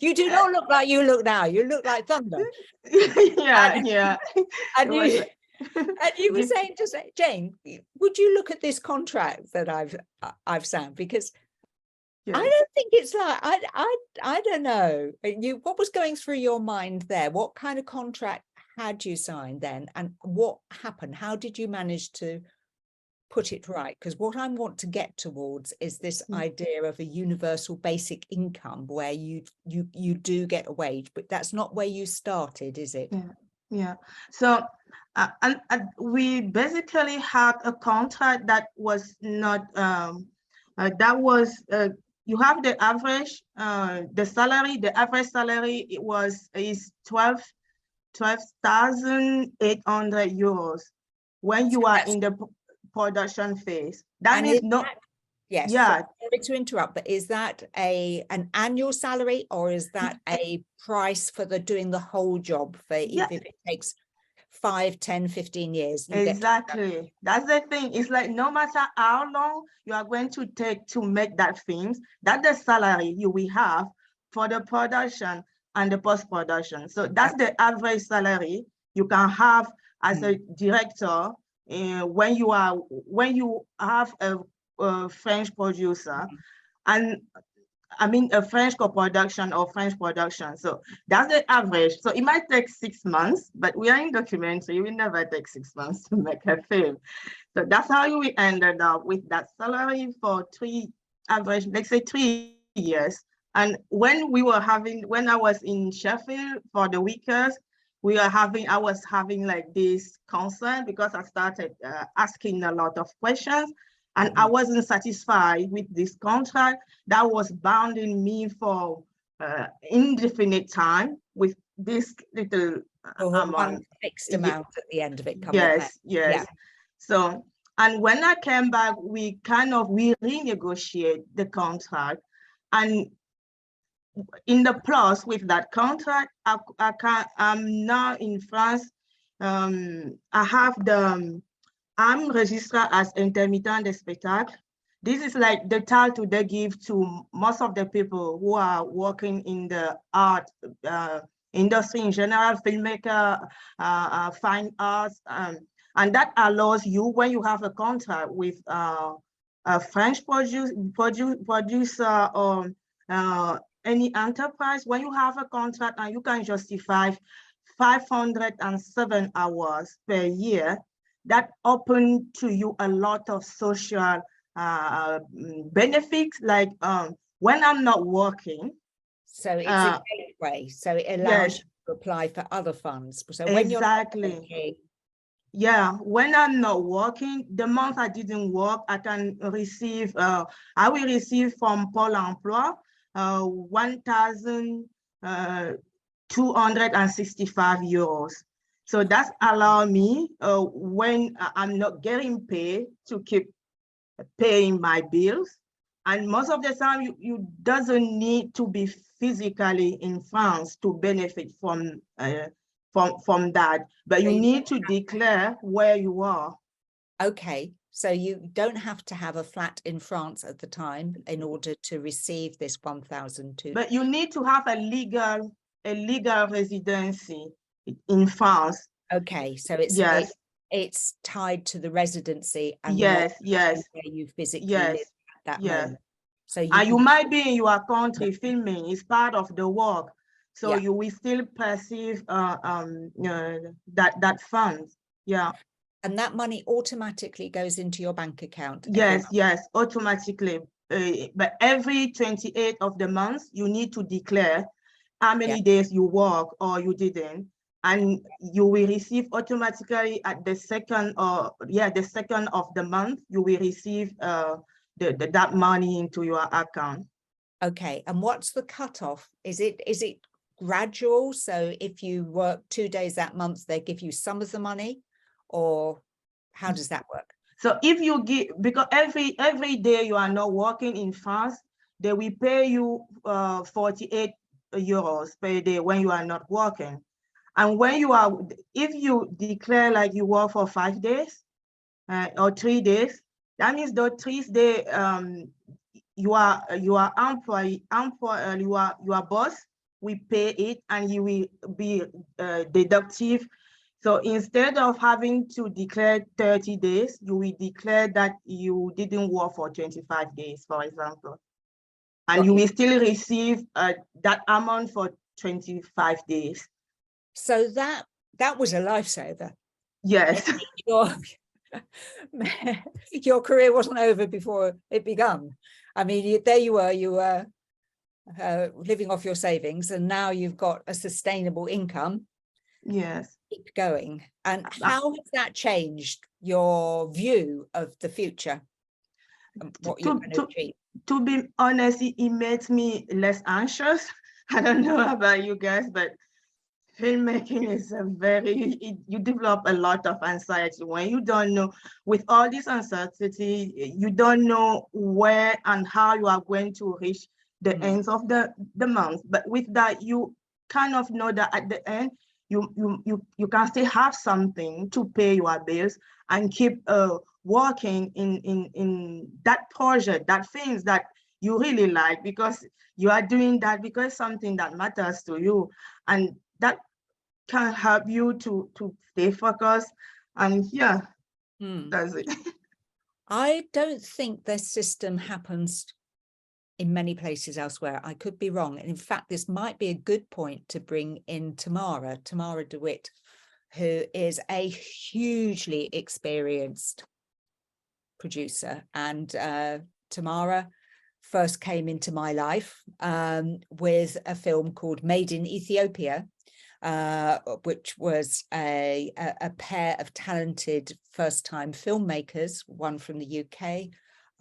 you do not look like you look now. You look like thunder. Yeah. And you were saying to Jane, would you look at this contract that I've signed? Because I don't think it's like, I don't know. What was going through your mind there? What kind of contract had you signed then, and what happened? How did you manage to put it right? Because what I want to get towards is this idea of a universal basic income where you do get a wage, but that's not where you started, is it? Yeah. So and we basically had a contract that was not that was you have the average the salary, the average salary is 12,800 euros when you are in the production phase. That is not. Yes. Yeah. Sorry to interrupt, but is that an annual salary, or is that a price for doing the whole job for if it takes 5, 10, 15 years? Exactly. That's the thing. It's like no matter how long you are going to take to make that film, that's the salary you will have for the production and the post-production. So that's the average salary you can have as a director when you have a French producer, and I mean a French co-production or French production. So that's the average. So it might take 6 months, but we are in documentary. We never take 6 months to make a film. So that's how we ended up with that salary for average, let's say 3 years. And when I was in Sheffield for the Wickers, I was having like this concern because I started asking a lot of questions, and I wasn't satisfied with this contract that was bounding me for indefinite time with this little amount. Fixed amount at the end of it. Yes. Yeah. So, and when I came back, we renegotiate the contract, and in the plus with that contract, I'm now in France. I'm registered as intermittent de spectacle. This is like the title they give to most of the people who are working in the art industry in general, filmmaker, fine arts, and that allows you, when you have a contract with a French producer or any enterprise, when you have a contract and you can justify 507 hours per year, that open to you a lot of social benefits, like when I'm not working. So it's a gateway, so it allows you to apply for other funds. So when you're not working, when I'm not working, the month I didn't work, I can receive, I will receive from Pôle Emploi 1,265 euros. So that's allow me when I'm not getting paid to keep paying my bills. And most of the time you doesn't need to be physically in France to benefit from that, but you need to declare where you are. Okay, so you don't have to have a flat in France at the time in order to receive this 1,002. But you need to have a legal residency in France. Okay, so it's tied to the residency and where you physically live at that moment. So you might be in your country filming, it's part of the work. So you will still perceive that fund. Yeah. And that money automatically goes into your bank account. Yes, automatically. But every 28th of the month, you need to declare how many days you work or you didn't, and you will receive automatically at the second of the month, you will receive that money into your account. Okay, and what's the cutoff? Is it gradual? So if you work 2 days that month, they give you some of the money, or how does that work? So if you give, because every day you are not working in France, they will pay you 48 euros per day when you are not working. And when you are, if you declare like you work for 5 days or 3 days, that means those 3 days your boss will pay it, and you will be deductive. So instead of having to declare 30 days, you will declare that you didn't work for 25 days, for example. And you will still receive that amount for 25 days. So that was a lifesaver. Yes. Your career wasn't over before it began. I mean, there you were living off your savings, and now you've got a sustainable income. Yes. Keep going. And how has that changed your view of the future and what you're going to achieve? To be honest, it makes me less anxious. I don't know about you guys, but filmmaking is you develop a lot of anxiety when you don't know. With all this uncertainty, you don't know where and how you are going to reach the ends of the month. But with that, you kind of know that at the end, you can still have something to pay your bills and keep working in that project, that things that you really like, because you are doing that because something that matters to you, and that can help you to stay focused. And that's it. I don't think this system happens in many places elsewhere. I could be wrong. And in fact, this might be a good point to bring in Tamara DeWitt, who is a hugely experienced producer. And Tamara first came into my life with a film called Made in Ethiopia, which was a pair of talented first-time filmmakers, one from the UK,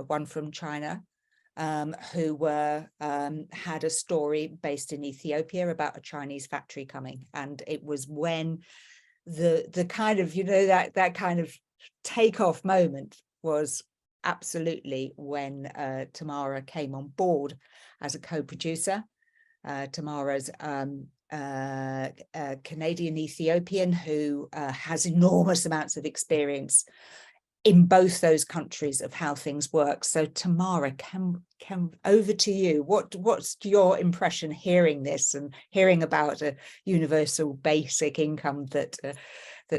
one from China, who had a story based in Ethiopia about a Chinese factory coming. And it was when the kind of, that kind of takeoff moment was absolutely when Tamara came on board as a co-producer. Tamara's Canadian Ethiopian who has enormous amounts of experience in both those countries of how things work. So Tamara, can over to you. What's your impression hearing this and hearing about a universal basic income that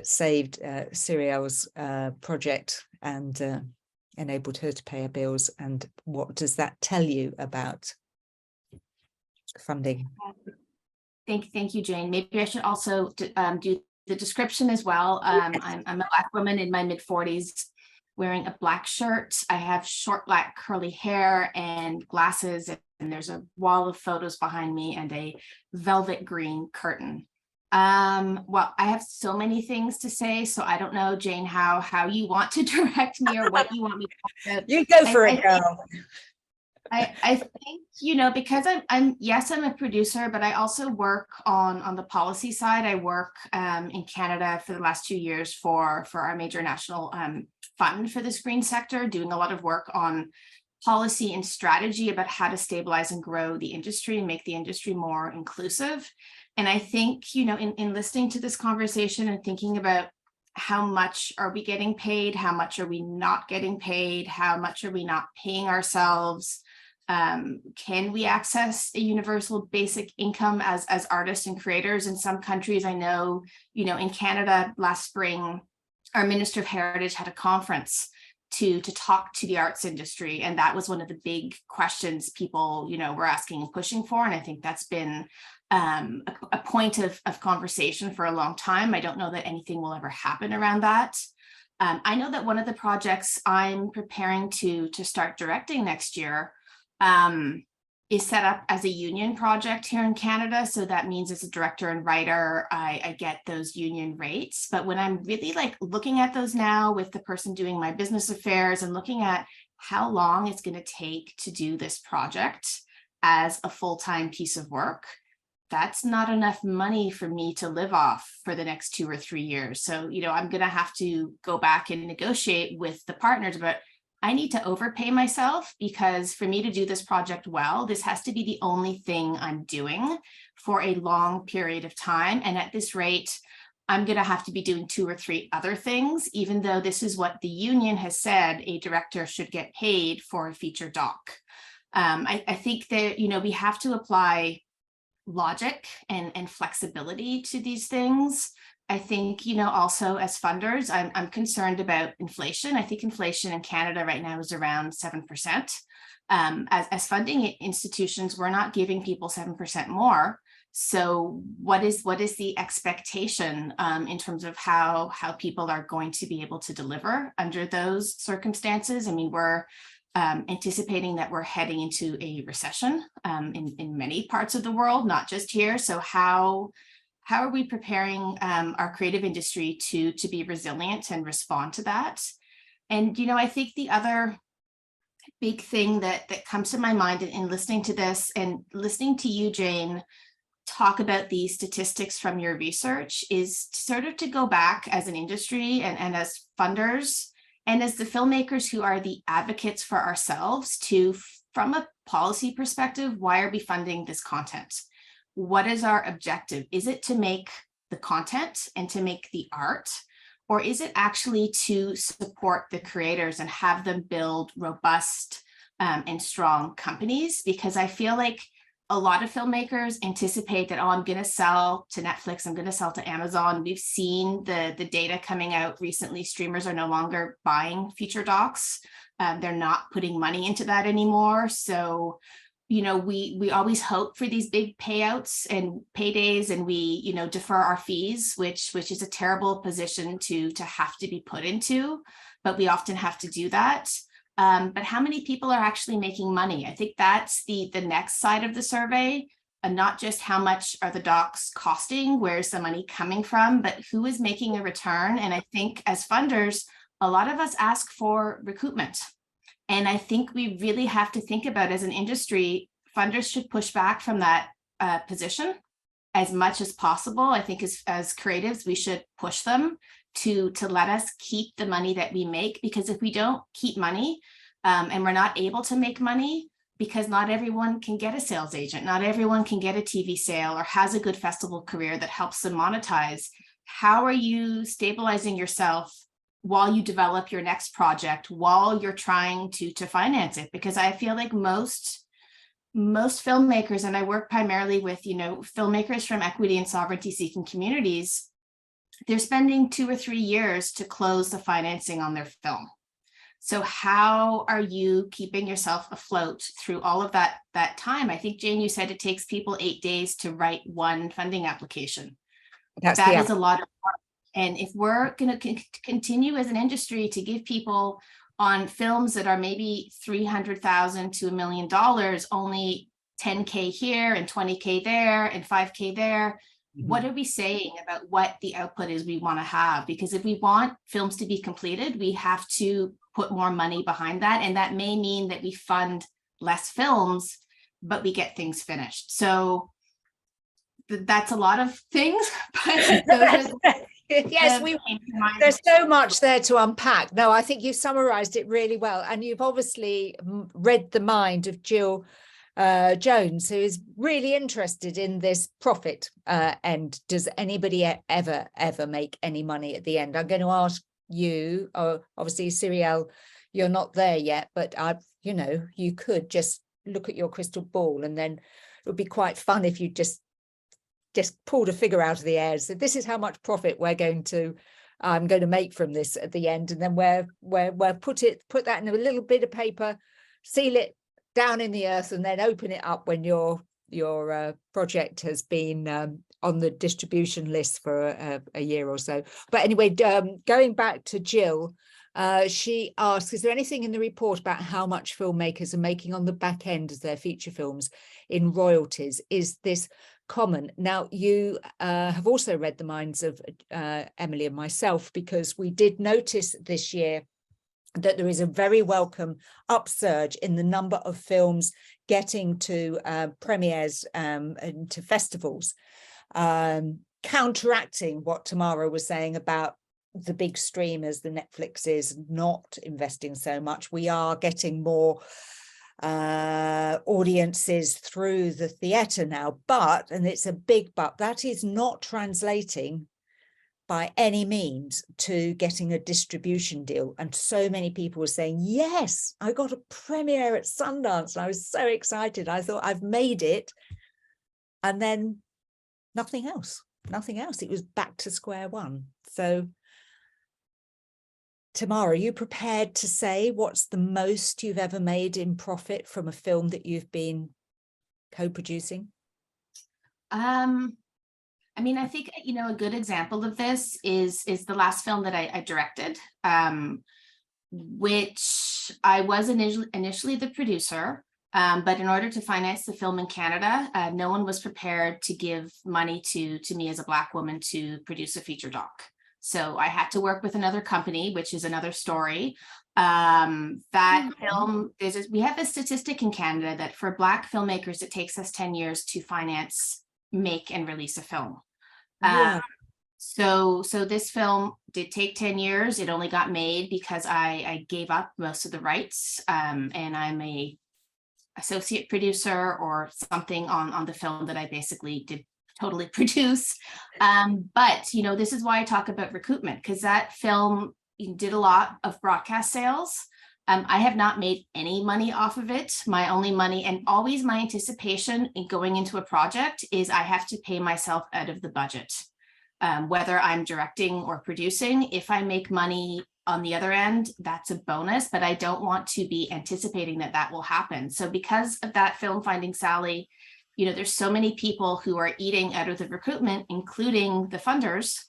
saved Cyriel's project and enabled her to pay her bills, and what does that tell you about funding? Thank you, Jane. Maybe I should also do the description as well. I'm a Black woman in my mid-40s, wearing a black shirt. I have short black curly hair and glasses, and there's a wall of photos behind me and a velvet green curtain. Well, I have so many things to say, so I don't know, Jane, how you want to direct me or what you want me to talk about. You go for it, girl. I think, because I'm a producer, but I also work on the policy side. I work in Canada for the last 2 years for our major national fund for the screen sector, doing a lot of work on policy and strategy about how to stabilize and grow the industry and make the industry more inclusive. And I think, in listening to this conversation and thinking about how much are we getting paid, how much are we not getting paid, how much are we not paying ourselves, can we access a universal basic income as artists and creators? In some countries, I know, in Canada last spring, our Minister of Heritage had a conference to talk to the arts industry, and that was one of the big questions people were asking and pushing for. And I think that's been a point of conversation for a long time. I don't know that anything will ever happen around that. I know that one of the projects I'm preparing to start directing next year is set up as a union project here in Canada. So that means as a director and writer, I get those union rates. But when I'm really like looking at those now with the person doing my business affairs and looking at how long it's going to take to do this project as a full-time piece of work, that's not enough money for me to live off for the next 2 or 3 years. So, you know, I'm going to have to go back and negotiate with the partners, but I need to overpay myself, because for me to do this project well, this has to be the only thing I'm doing for a long period of time. And at this rate, I'm going to have to be doing 2 or 3 other things, even though this is what the union has said a director should get paid for a feature doc. I think that, you know, we have to apply logic and flexibility to these things. I think, you know, also as funders, I'm concerned about inflation. I think inflation in Canada right now is around 7%. As funding institutions, we're not giving people 7% more. So what is the expectation in terms of how people are going to be able to deliver under those circumstances? I mean, we're anticipating that we're heading into a recession in many parts of the world, not just here. So how are we preparing our creative industry to be resilient and respond to that? And, you know, I think the other big thing that comes to my mind in listening to this and listening to you, Jane, talk about these statistics from your research is sort of to go back as an industry and as funders and as the filmmakers who are the advocates for ourselves to, from a policy perspective, why are we funding this content? What is our objective? Is it to make the content and to make the art? Or is it actually to support the creators and have them build robust and strong companies? Because I feel like a lot of filmmakers anticipate that, oh, I'm going to sell to Netflix, I'm going to sell to Amazon. We've seen the data coming out recently. Streamers are no longer buying feature docs. They're not putting money into that anymore. So, you know, we always hope for these big payouts and paydays, and we, you know, defer our fees, which is a terrible position to have to be put into, but we often have to do that. But how many people are actually making money? I think that's the next side of the survey, and not just how much are the docs costing, where's the money coming from, but who is making a return. And I think as funders, a lot of us ask for recoupment. And I think we really have to think about, as an industry, funders should push back from that position as much as possible. I think as creatives, we should push them to let us keep the money that we make, because if we don't keep money and we're not able to make money, because not everyone can get a sales agent, not everyone can get a TV sale or has a good festival career that helps them monetize, how are you stabilizing yourself while you develop your next project, while you're trying to finance it? Because I feel like most filmmakers, and I work primarily with, you know, filmmakers from equity and sovereignty seeking communities, they're spending 2 or 3 years to close the financing on their film. So how are you keeping yourself afloat through all of that time? I think, Jane, you said it takes people 8 days to write one funding application. That is a lot of work. And if we're going to continue as an industry to give people on films that are maybe $300,000 to $1 million, only 10K here and 20K there and 5K there, what are we saying about what the output is we want to have? Because if we want films to be completed, we have to put more money behind that. And that may mean that we fund less films, but we get things finished. So that's a lot of things. But those are yes, there's so much there to unpack. No, I think you summarized it really well. And you've obviously read the mind of Jill Jones, who is really interested in this profit end. Does anybody ever make any money at the end? I'm going to ask you, obviously, Cyrielle, you're not there yet, but you know, you could just look at your crystal ball, and then it would be quite fun if you just pulled a figure out of the air. So this is how much profit I'm going to make from this at the end, and then we're put that in a little bit of paper, seal it down in the earth, and then open it up when you're your project has been on the distribution list for a year or so. But anyway, going back to Jill, she asks, is there anything in the report about how much filmmakers are making on the back end of their feature films in royalties? Is this common? Now, you have also read the minds of Emily and myself, because we did notice this year that there is a very welcome upsurge in the number of films getting to premieres and to festivals, counteracting what Tamara was saying about the big streamers, the Netflixes, not investing so much. We are getting more audiences through the theatre now, but, and it's a big but, that is not translating by any means to getting a distribution deal. And so many people were saying, yes, I got a premiere at Sundance and I was so excited. I thought, I've made it. And then nothing else. It was back to square one. So Tamara, are you prepared to say what's the most you've ever made in profit from a film that you've been co-producing? I mean, I think, you know, a good example of this is the last film that I directed, which I was initially the producer, but in order to finance the film in Canada, no one was prepared to give money to me as a Black woman to produce a feature doc. So I had to work with another company, which is another story. That film, we have a statistic in Canada that for Black filmmakers, it takes us 10 years to finance, make, and release a film. Yeah. So this film did take 10 years. It only got made because I gave up most of the rights, and I'm a associate producer or something on the film that I basically did totally produce. But, you know, this is why I talk about recoupment, because that film did a lot of broadcast sales. I have not made any money off of it. My only money, and always my anticipation in going into a project, is I have to pay myself out of the budget. Whether I'm directing or producing, if I make money on the other end, that's a bonus, but I don't want to be anticipating that that will happen. So because of that film, Finding Sally, you know, there's so many people who are eating out of the recoupment, including the funders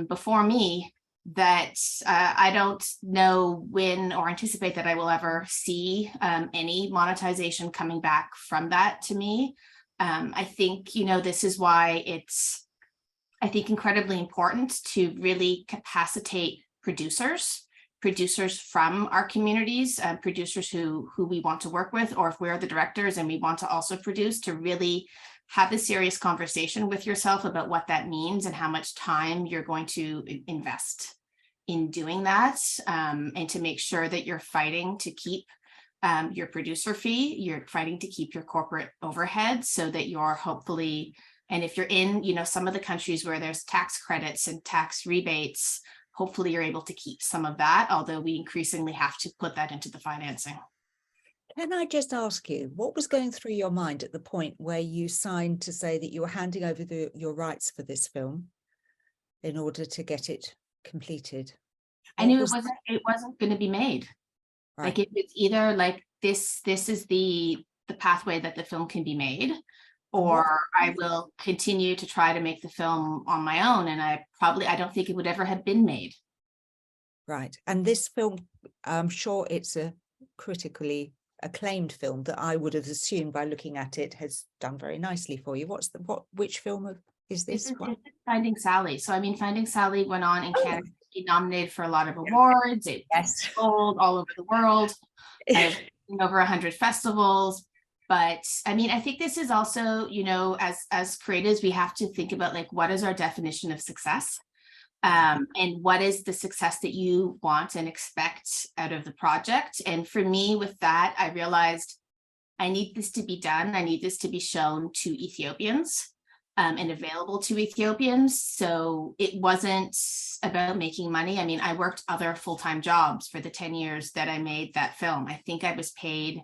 before me, that I don't know when or anticipate that I will ever see any monetization coming back from that to me. I think, you know, this is why it's, I think, incredibly important to really capacitate producers from our communities, producers who we want to work with, or if we're the directors and we want to also produce, to really have a serious conversation with yourself about what that means and how much time you're going to invest in doing that, and to make sure that you're fighting to keep your producer fee, you're fighting to keep your corporate overhead, so that you're hopefully, and if you're in, you know, some of the countries where there's tax credits and tax rebates, hopefully you're able to keep some of that, although we increasingly have to put that into the financing. Can I just ask you, what was going through your mind at the point where you signed to say that you were handing over your rights for this film in order to get it completed? I knew it wasn't going to be made. Right. Like, it was either like this is the pathway that the film can be made, or I will continue to try to make the film on my own, and I don't think it would ever have been made. Right. And this film, I'm sure it's a critically acclaimed film that I would have assumed by looking at it has done very nicely for you. Which film is this? This is Finding Sally. So I mean, Finding Sally went on in Canada to be nominated for a lot of awards. It sold all over the world. I've been over 100 festivals. But I mean, I think this is also, you know, as creatives, we have to think about, like, what is our definition of success? And what is the success that you want and expect out of the project? And for me, with that, I realized I need this to be done. I need this to be shown to Ethiopians and available to Ethiopians. So it wasn't about making money. I mean, I worked other full-time jobs for the 10 years that I made that film. I think I was paid,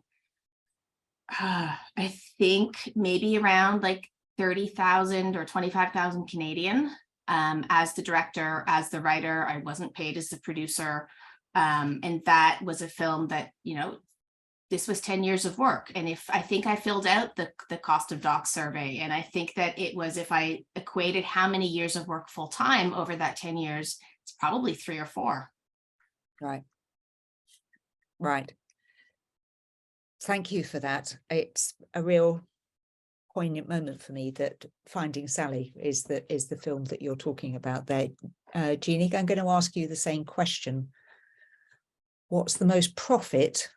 I think maybe around like 30,000 or 25,000 Canadian. As the director, as the writer. I wasn't paid as the producer. And that was a film that, you know, this was 10 years of work. And if I think I filled out the cost of docs survey, and I think that it was, if I equated how many years of work full time over that 10 years, it's probably 3 or 4. Right. Right. Thank you for that. It's a real poignant moment for me that Finding Sally is the film that you're talking about there. Jeannie, I'm going to ask you the same question. What's the most profit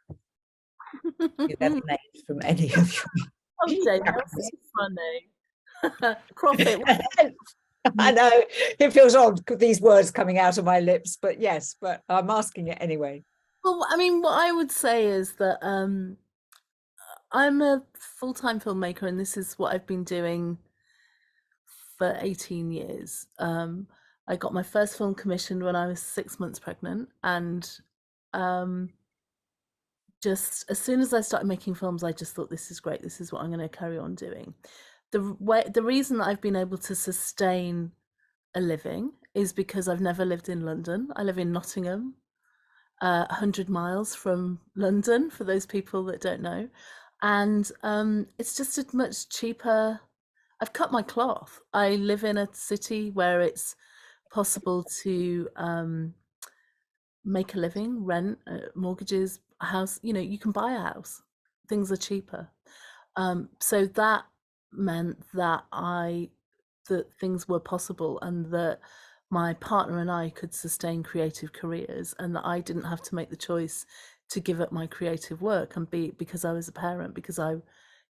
you've ever made from any of your Oh, Jane, that's so funny. Profit. I know it feels odd, these words coming out of my lips, but yes, but I'm asking it anyway. Well, I mean, what I would say is that I'm a full-time filmmaker, and this is what I've been doing for 18 years. I got my first film commissioned when I was 6 months pregnant, and just as soon as I started making films, I just thought, this is great. This is what I'm going to carry on doing. The reason that I've been able to sustain a living is because I've never lived in London. I live in Nottingham, 100 miles from London, for those people that don't know. And it's just a much cheaper. I've cut my cloth. I live in a city where it's possible to make a living, rent, mortgages, a house. You know, you can buy a house. Things are cheaper. So that meant that that things were possible, and that my partner and I could sustain creative careers, and that I didn't have to make the choice to give up my creative work and because I was a parent, because I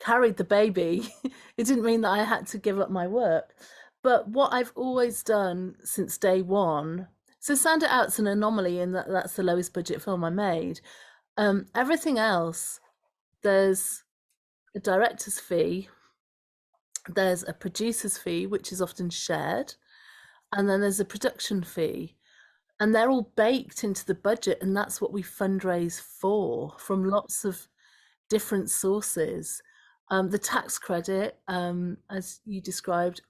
carried the baby. It didn't mean that I had to give up my work. But what I've always done since day one, so Sound It Out's an anomaly in that that's the lowest budget film I made. Everything else, there's a director's fee, there's a producer's fee, which is often shared, and then there's a production fee, and they're all baked into the budget, and that's what we fundraise for from lots of different sources. The tax credit, as you described,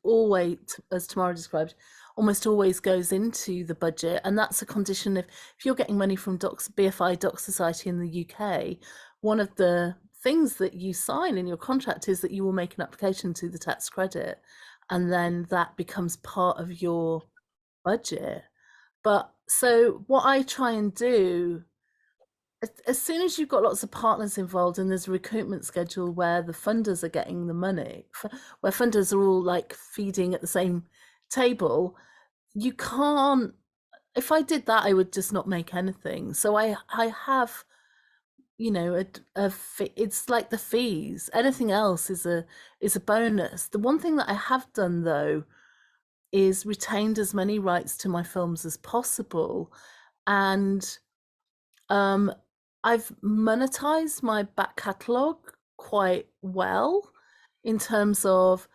as Tamara described, almost always goes into the budget, and that's a condition if you're getting money from BFI Doc Society in the UK. One of the things that you sign in your contract is that you will make an application to the tax credit, and then that becomes part of your budget. But so what I try and do, as soon as you've got lots of partners involved and there's a recoupment schedule where the funders are getting the money, where funders are all like feeding at the same table, you can't. If I did that, I would just not make anything. So I have, you know, it's like the fees. Anything else is a bonus. The one thing that I have done though is retained as many rights to my films as possible, and I've monetized my back catalogue quite well, in terms of,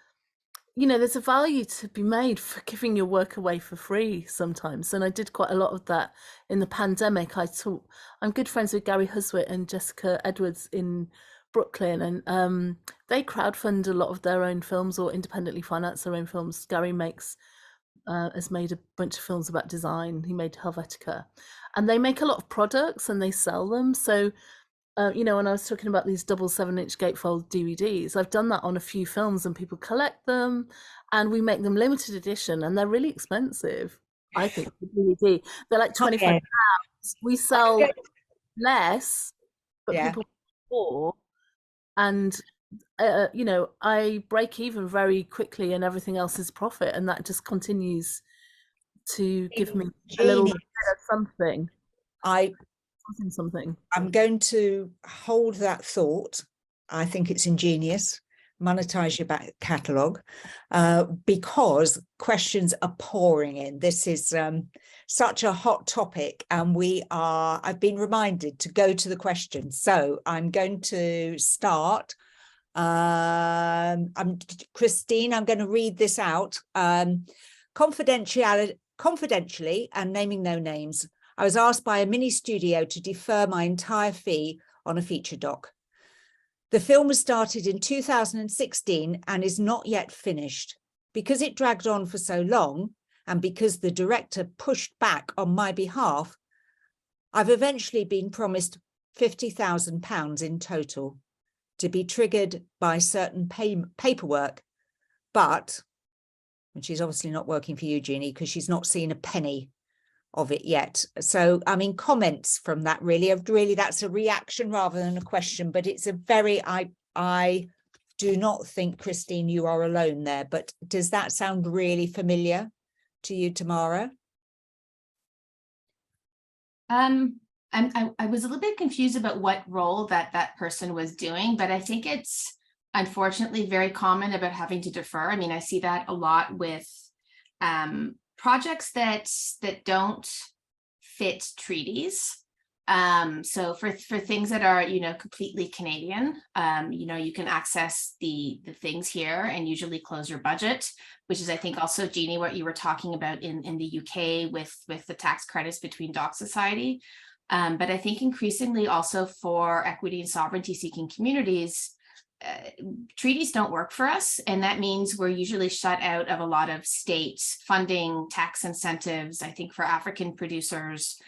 you know, there's a value to be made for giving your work away for free sometimes, and I did quite a lot of that in the pandemic. I'm good friends with Gary Huswit and Jessica Edwards in Brooklyn, and they crowdfund a lot of their own films or independently finance their own films. Gary has made a bunch of films about design. He made Helvetica, and they make a lot of products and they sell them. So, you know, when I was talking about these double 7-inch gatefold DVDs, I've done that on a few films, and people collect them, and we make them limited edition, and they're really expensive. I think the DVD, they're like £25. We sell less, but people pay more, and you know, I break even very quickly, and everything else is profit, and that just continues to give me a little bit of something. I'm going to hold that thought. I think it's ingenious. Monetize your back catalogue, because questions are pouring in. This is such a hot topic, and I've been reminded to go to the questions. So I'm going to start. Christine, I'm going to read this out. Confidentially, and naming no names, I was asked by a mini studio to defer my entire fee on a feature doc. The film was started in 2016 and is not yet finished. Because it dragged on for so long, and because the director pushed back on my behalf, I've eventually been promised £50,000 in total to be triggered by certain paperwork, but, and she's obviously not working for you, Jeannie, because she's not seen a penny of it yet. So, I mean, comments from that really, that's a reaction rather than a question, but it's a very, I do not think, Christine, you are alone there, but does that sound really familiar to you, Tamara? I was a little bit confused about what role that person was doing, but I think it's unfortunately very common about having to defer. I mean, I see that a lot with projects that don't fit treaties. So for things that are, you know, completely Canadian, you know, you can access the things here and usually close your budget, which is, I think, also, Jeannie, what you were talking about in the UK with the tax credits between Doc Society. But I think increasingly also for equity and sovereignty seeking communities, treaties don't work for us. And that means we're usually shut out of a lot of state funding, tax incentives. I think for African producers,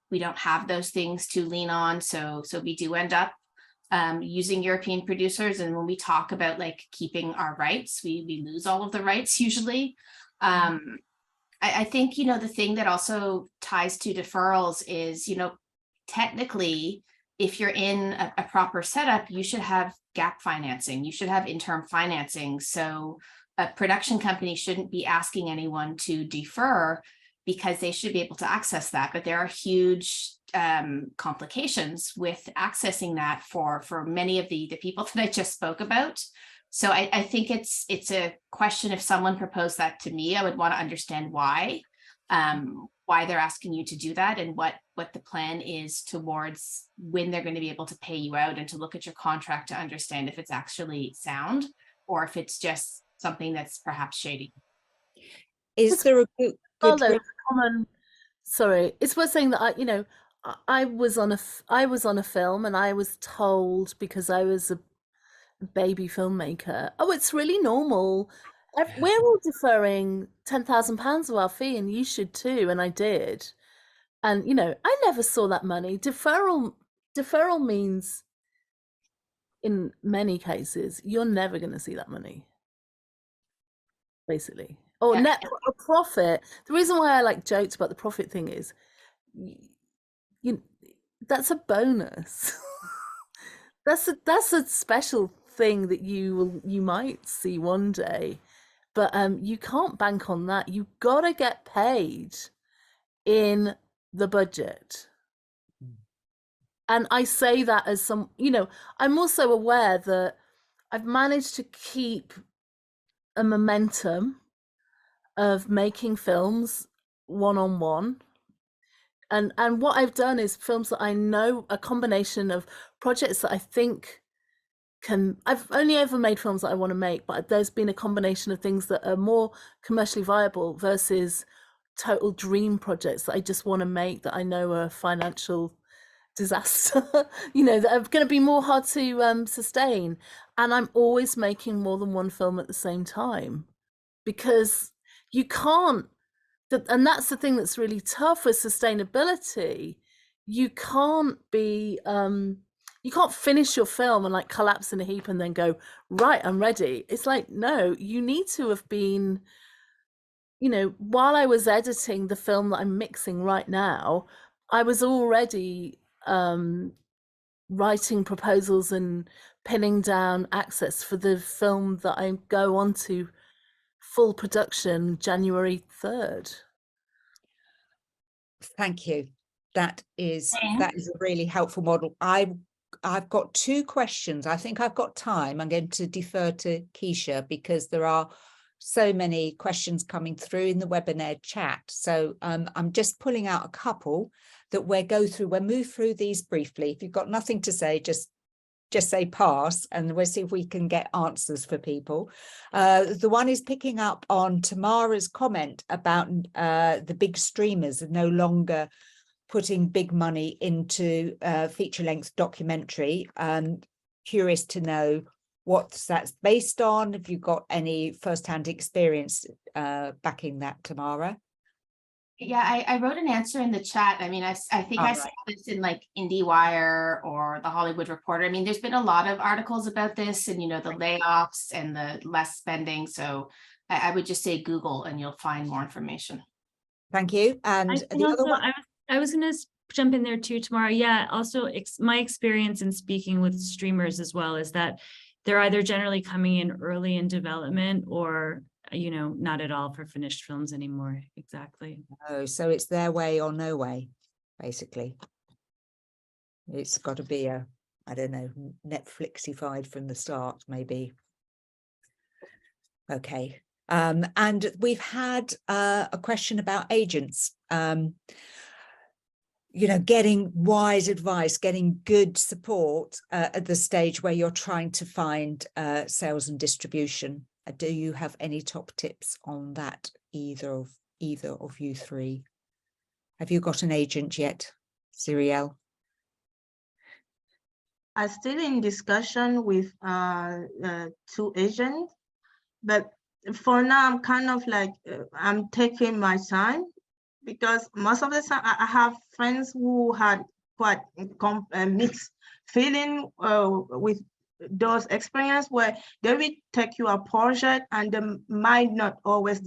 we don't have those things to lean on. So we do end up using European producers. And when we talk about like keeping our rights, we lose all of the rights usually. I think, you know, the thing that also ties to deferrals is, you know, technically, if you're in a proper setup, you should have gap financing, you should have interim financing. So a production company shouldn't be asking anyone to defer because they should be able to access that. But there are huge complications with accessing that for many of the people that I just spoke about. So I think it's a question. If someone proposed that to me, I would want to understand why they're asking you to do that and what the plan is towards when they're going to be able to pay you out, and to look at your contract to understand if it's actually sound or if it's just something that's perhaps shady. Is there a good common? Sorry, it's worth saying that I was on a film and I was told, because I was a baby filmmaker, oh, it's really normal. We're all deferring £10,000 of our fee, and you should too. And I did. And, you know, I never saw that money. Deferral means, in many cases, you're never going to see that money, basically. Or Yeah. net or profit. The reason why I like joked about the profit thing is, that's a bonus. that's a special thing that you might see one day, but you can't bank on that. You gotta get paid in the budget. And I say that as some, I'm also aware that I've managed to keep a momentum of making films one-on-one. And what I've done is films that I know, a combination of projects that I think I've only ever made films that I want to make, but there's been a combination of things that are more commercially viable versus total dream projects that I just want to make that I know are a financial disaster, that are going to be more hard to sustain. And I'm always making more than one film at the same time, because you can't, and that's the thing that's really tough with sustainability. You can't be you can't finish your film and like collapse in a heap and then go, right, I'm ready. It's like, no, you need to have been, while I was editing the film that I'm mixing right now, I was already writing proposals and pinning down access for the film that I go on to full production January 3rd. Thank you. That is a really helpful model. I've got two questions. I think I've got time. I'm going to defer to Keisha because there are so many questions coming through in the webinar chat. So I'm just pulling out a couple that we'll go through. We'll move through these briefly. If you've got nothing to say, just say pass, and we'll see if we can get answers for people. The one is picking up on Tamara's comment about the big streamers are no longer putting big money into feature-length documentary. Curious to know what that's based on. Have you got any first-hand experience backing that, Tamara? Yeah, I wrote an answer in the chat. I mean, I think I saw this in like IndieWire or the Hollywood Reporter. I mean, there's been a lot of articles about this and, the layoffs and the less spending. So I would just say Google and you'll find more information. Thank you. And the other one? I was going to jump in there too tomorrow. Yeah, also my experience in speaking with streamers as well is that they're either generally coming in early in development or not at all for finished films anymore. Exactly. Oh, so it's their way or no way, basically. It's got to be I don't know, Netflixified from the start, maybe. Okay. And we've had a question about agents. Getting wise advice, getting good support at the stage where you're trying to find sales and distribution. Do you have any top tips on that, either of you three? Have you got an agent yet, Cyrielle? I'm still in discussion with 2 agents, but for now I'm kind of like I'm taking my time, because most of the time I have friends who had quite mixed feeling with those experience, where they will take your project and they might not always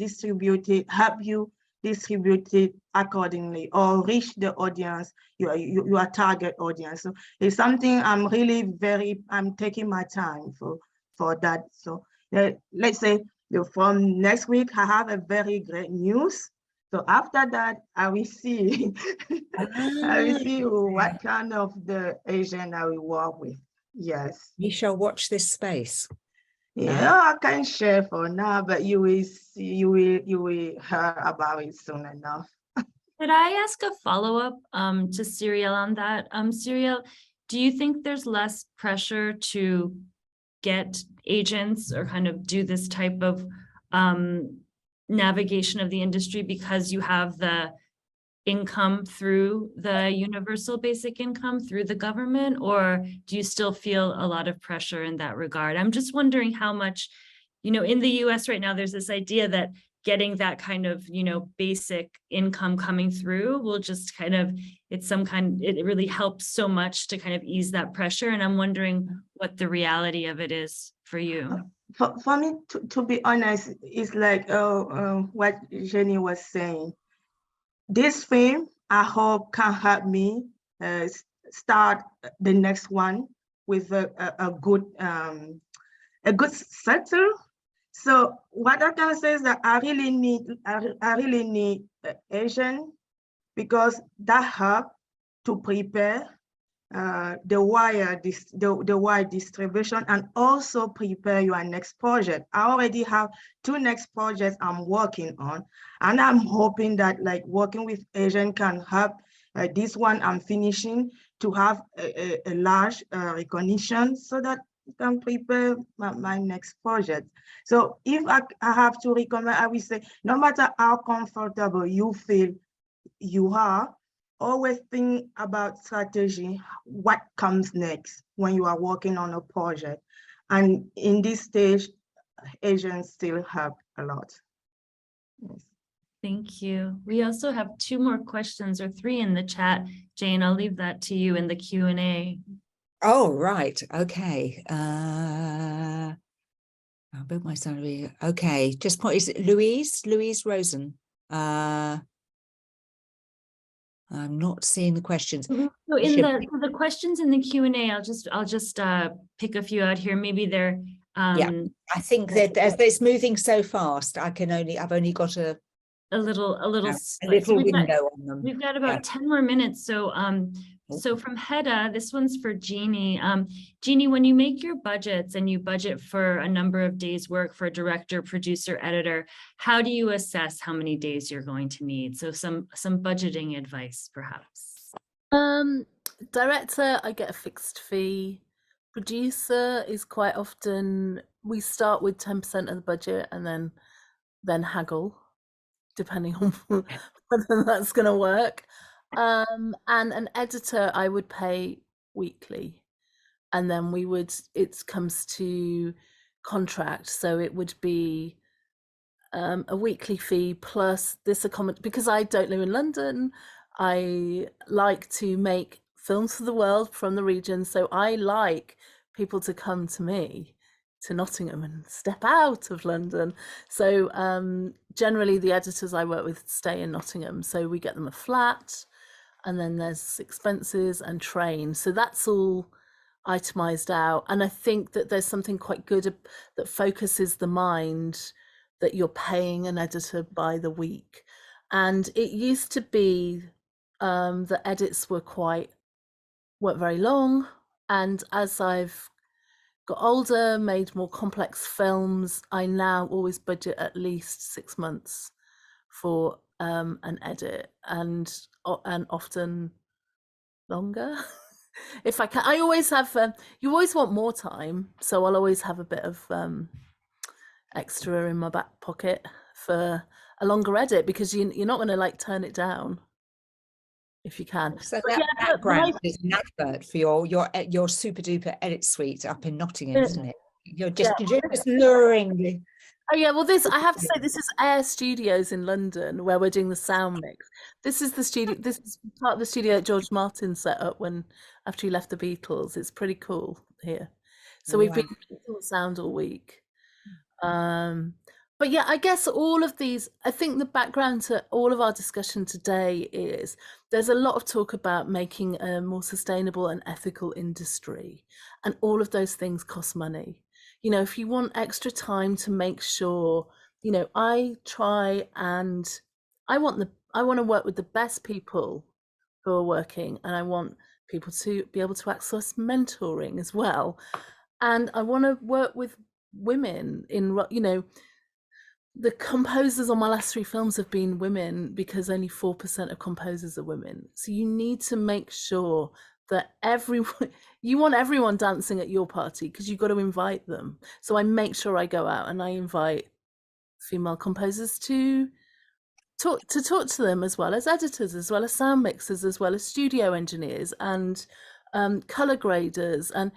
help you distribute it accordingly or reach the audience, your target audience. So it's something I'm really I'm taking my time for that. So let's say from next week I have a very great news. So after that, I will see, I will see what kind of the agent I will work with. Yes. We shall watch this space. Yeah, I can share for now, but you will see, you will hear about it soon enough. Could I ask a follow-up to Cyrielle on that? Cyrielle, do you think there's less pressure to get agents or kind of do this type of navigation of the industry because you have the income through the universal basic income through the government, or do you still feel a lot of pressure in that regard? I'm just wondering how much, in the US right now, there's this idea that getting that kind of, basic income coming through will just it really helps so much to kind of ease that pressure. And I'm wondering what the reality of it is for you. For me, to be honest, it's like what Jenny was saying. This film, I hope, can help me start the next one with a good settle. So what I can say is that I really need Asian, because that help to prepare the wide distribution and also prepare your next project. I already have 2 next projects I'm working on, and I'm hoping that like working with Asian can help this one I'm finishing to have a large recognition, so that I can prepare my next project. So if I have to recommend, I will say, no matter how comfortable you feel you are, always think about strategy, what comes next when you are working on a project. And in this stage, Asians still help a lot. Yes. Thank you. We also have 2 more questions, or 3 in the chat. Jane, I'll leave that to you in the Q&A. Oh, right. Okay. I'll build my salary. Okay. Just point, is it Louise Rosen? I'm not seeing the questions. So in the questions in the Q&A, I'll just pick a few out here. Maybe they're yeah, I think that as it's moving so fast, I've only got a little window on them. We've got about 10 more minutes. So so from Hedda, this one's for Jeannie. Jeannie, when you make your budgets and you budget for a number of days work for a director, producer, editor, how do you assess how many days you're going to need? So some budgeting advice, perhaps. Director, I get a fixed fee. Producer is quite often, we start with 10% of the budget and then haggle, depending on whether that's going to work. And an editor I would pay weekly, and then it comes to contract, so it would be a weekly fee plus this accommodation, because I don't live in London. I like to make films for the world from the region, so I like people to come to me, to Nottingham, and step out of London. So generally the editors I work with stay in Nottingham, so we get them a flat, and then there's expenses and train, so that's all itemized out. And I think that there's something quite good that focuses the mind that you're paying an editor by the week. And it used to be the edits weren't very long, and as I've got older, made more complex films, I now always budget at least 6 months for an edit, and often longer. If I can, I always have, you always want more time, so I'll always have a bit of extra in my back pocket for a longer edit, because you're not going to like turn it down if you can. So But that yeah, background is an advert for your super duper edit suite up in Nottingham, isn't it? You're just luring me. Oh yeah, well I have to say, this is Air Studios in London, where we're doing the sound mix. This is the studio, this is part of the studio that George Martin set up after he left the Beatles. It's pretty cool here. So we've been doing sound all week. But yeah, I guess all of these, I think the background to all of our discussion today is there's a lot of talk about making a more sustainable and ethical industry, and all of those things cost money. You know, if you want extra time to make sure, you know, I want to work with the best people who are working, and I want people to be able to access mentoring as well. And I want to work with women in, you know, the composers on my last 3 films have been women, because only 4% of composers are women. So you need to make sure that you want everyone dancing at your party, because you've got to invite them. So I make sure I go out and I invite female composers to talk to them, as well as editors, as well as sound mixers, as well as studio engineers and color graders, and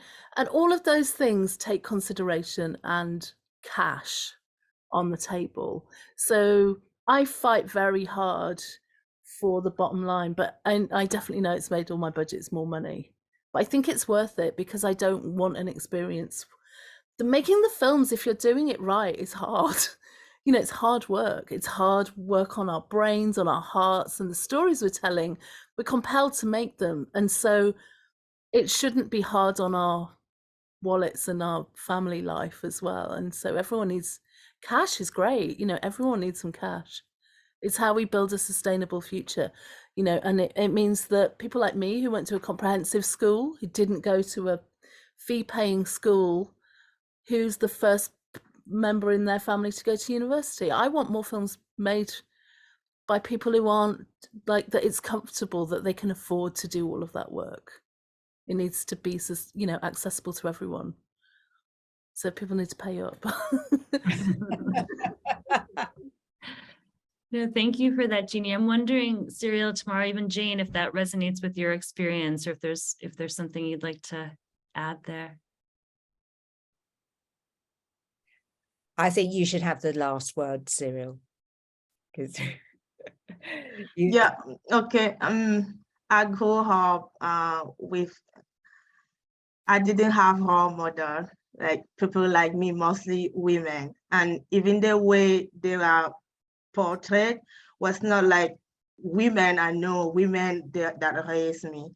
all of those things take consideration and cash on the table. So I fight very hard for the bottom line, but I definitely know it's made all my budgets more money. But I think it's worth it, because I don't want an experience. Making the films, if you're doing it right, is hard. You know, it's hard work. It's hard work on our brains, on our hearts, and the stories we're telling, we're compelled to make them. And so it shouldn't be hard on our wallets and our family life as well. And so everyone needs, cash is great. You know, everyone needs some cash. It's how we build a sustainable future, you know, and it means that people like me, who went to a comprehensive school, who didn't go to a fee-paying school, who's the first member in their family to go to university. I want more films made by people who aren't like that. It's comfortable, that they can afford to do all of that work. It needs to be, you know, accessible to everyone. So people need to pay up. No, thank you for that, Jeannie. I'm wondering, Cyril, Tamara, even Jane, if that resonates with your experience, or if there's something you'd like to add there. I think you should have the last word, Cyril. Yeah, okay. I grew up I didn't have role model, like people like me, mostly women, and even the way they are portrayed was not like women I know, women that raised me.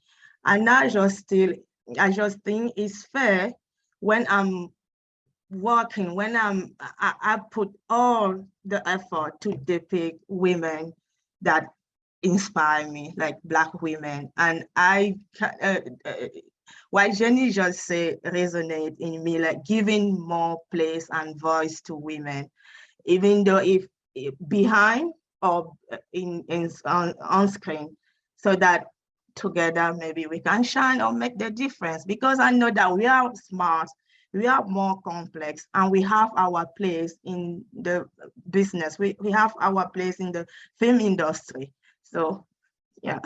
And I just think it's fair when I'm working, when I put all the effort to depict women that inspire me, like Black women. And what Jenny just said resonate in me, like giving more place and voice to women, even though if behind or on screen, so that together maybe we can shine or make the difference. Because I know that we are smart, we are more complex, and we have our place in the business. We have our place in the film industry. So yeah.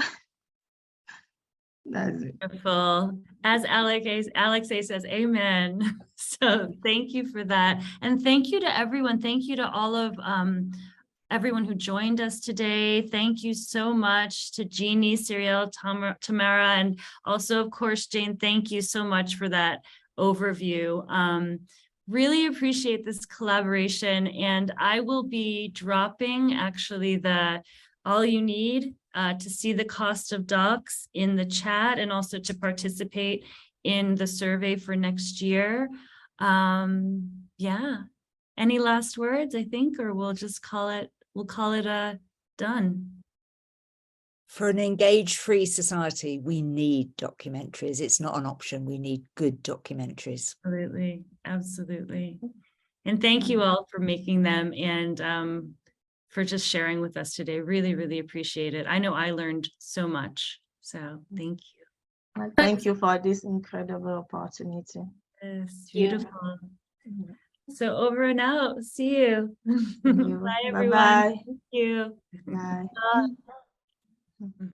That's it. Wonderful. As Alex A says, amen. So thank you for that. And thank you to everyone. Thank you to all of everyone who joined us today. Thank you so much to Jeannie, Cyril, Tamara, and also, of course, Jane, thank you so much for that overview. Really appreciate this collaboration, and I will be dropping actually the all you need to see the cost of docs in the chat, and also to participate in the survey for next year. Yeah. Any last words, I think, or we'll just call it done. For an engage-free society, we need documentaries. It's not an option. We need good documentaries. Absolutely, absolutely. And thank you all for making them, and for just sharing with us today. Really, really appreciate it. I know I learned so much. So thank you. And thank you for this incredible opportunity. It's you. beautiful. So over and out. See you. Thank you. Bye, everyone. Bye-bye. Thank you. Bye. Bye.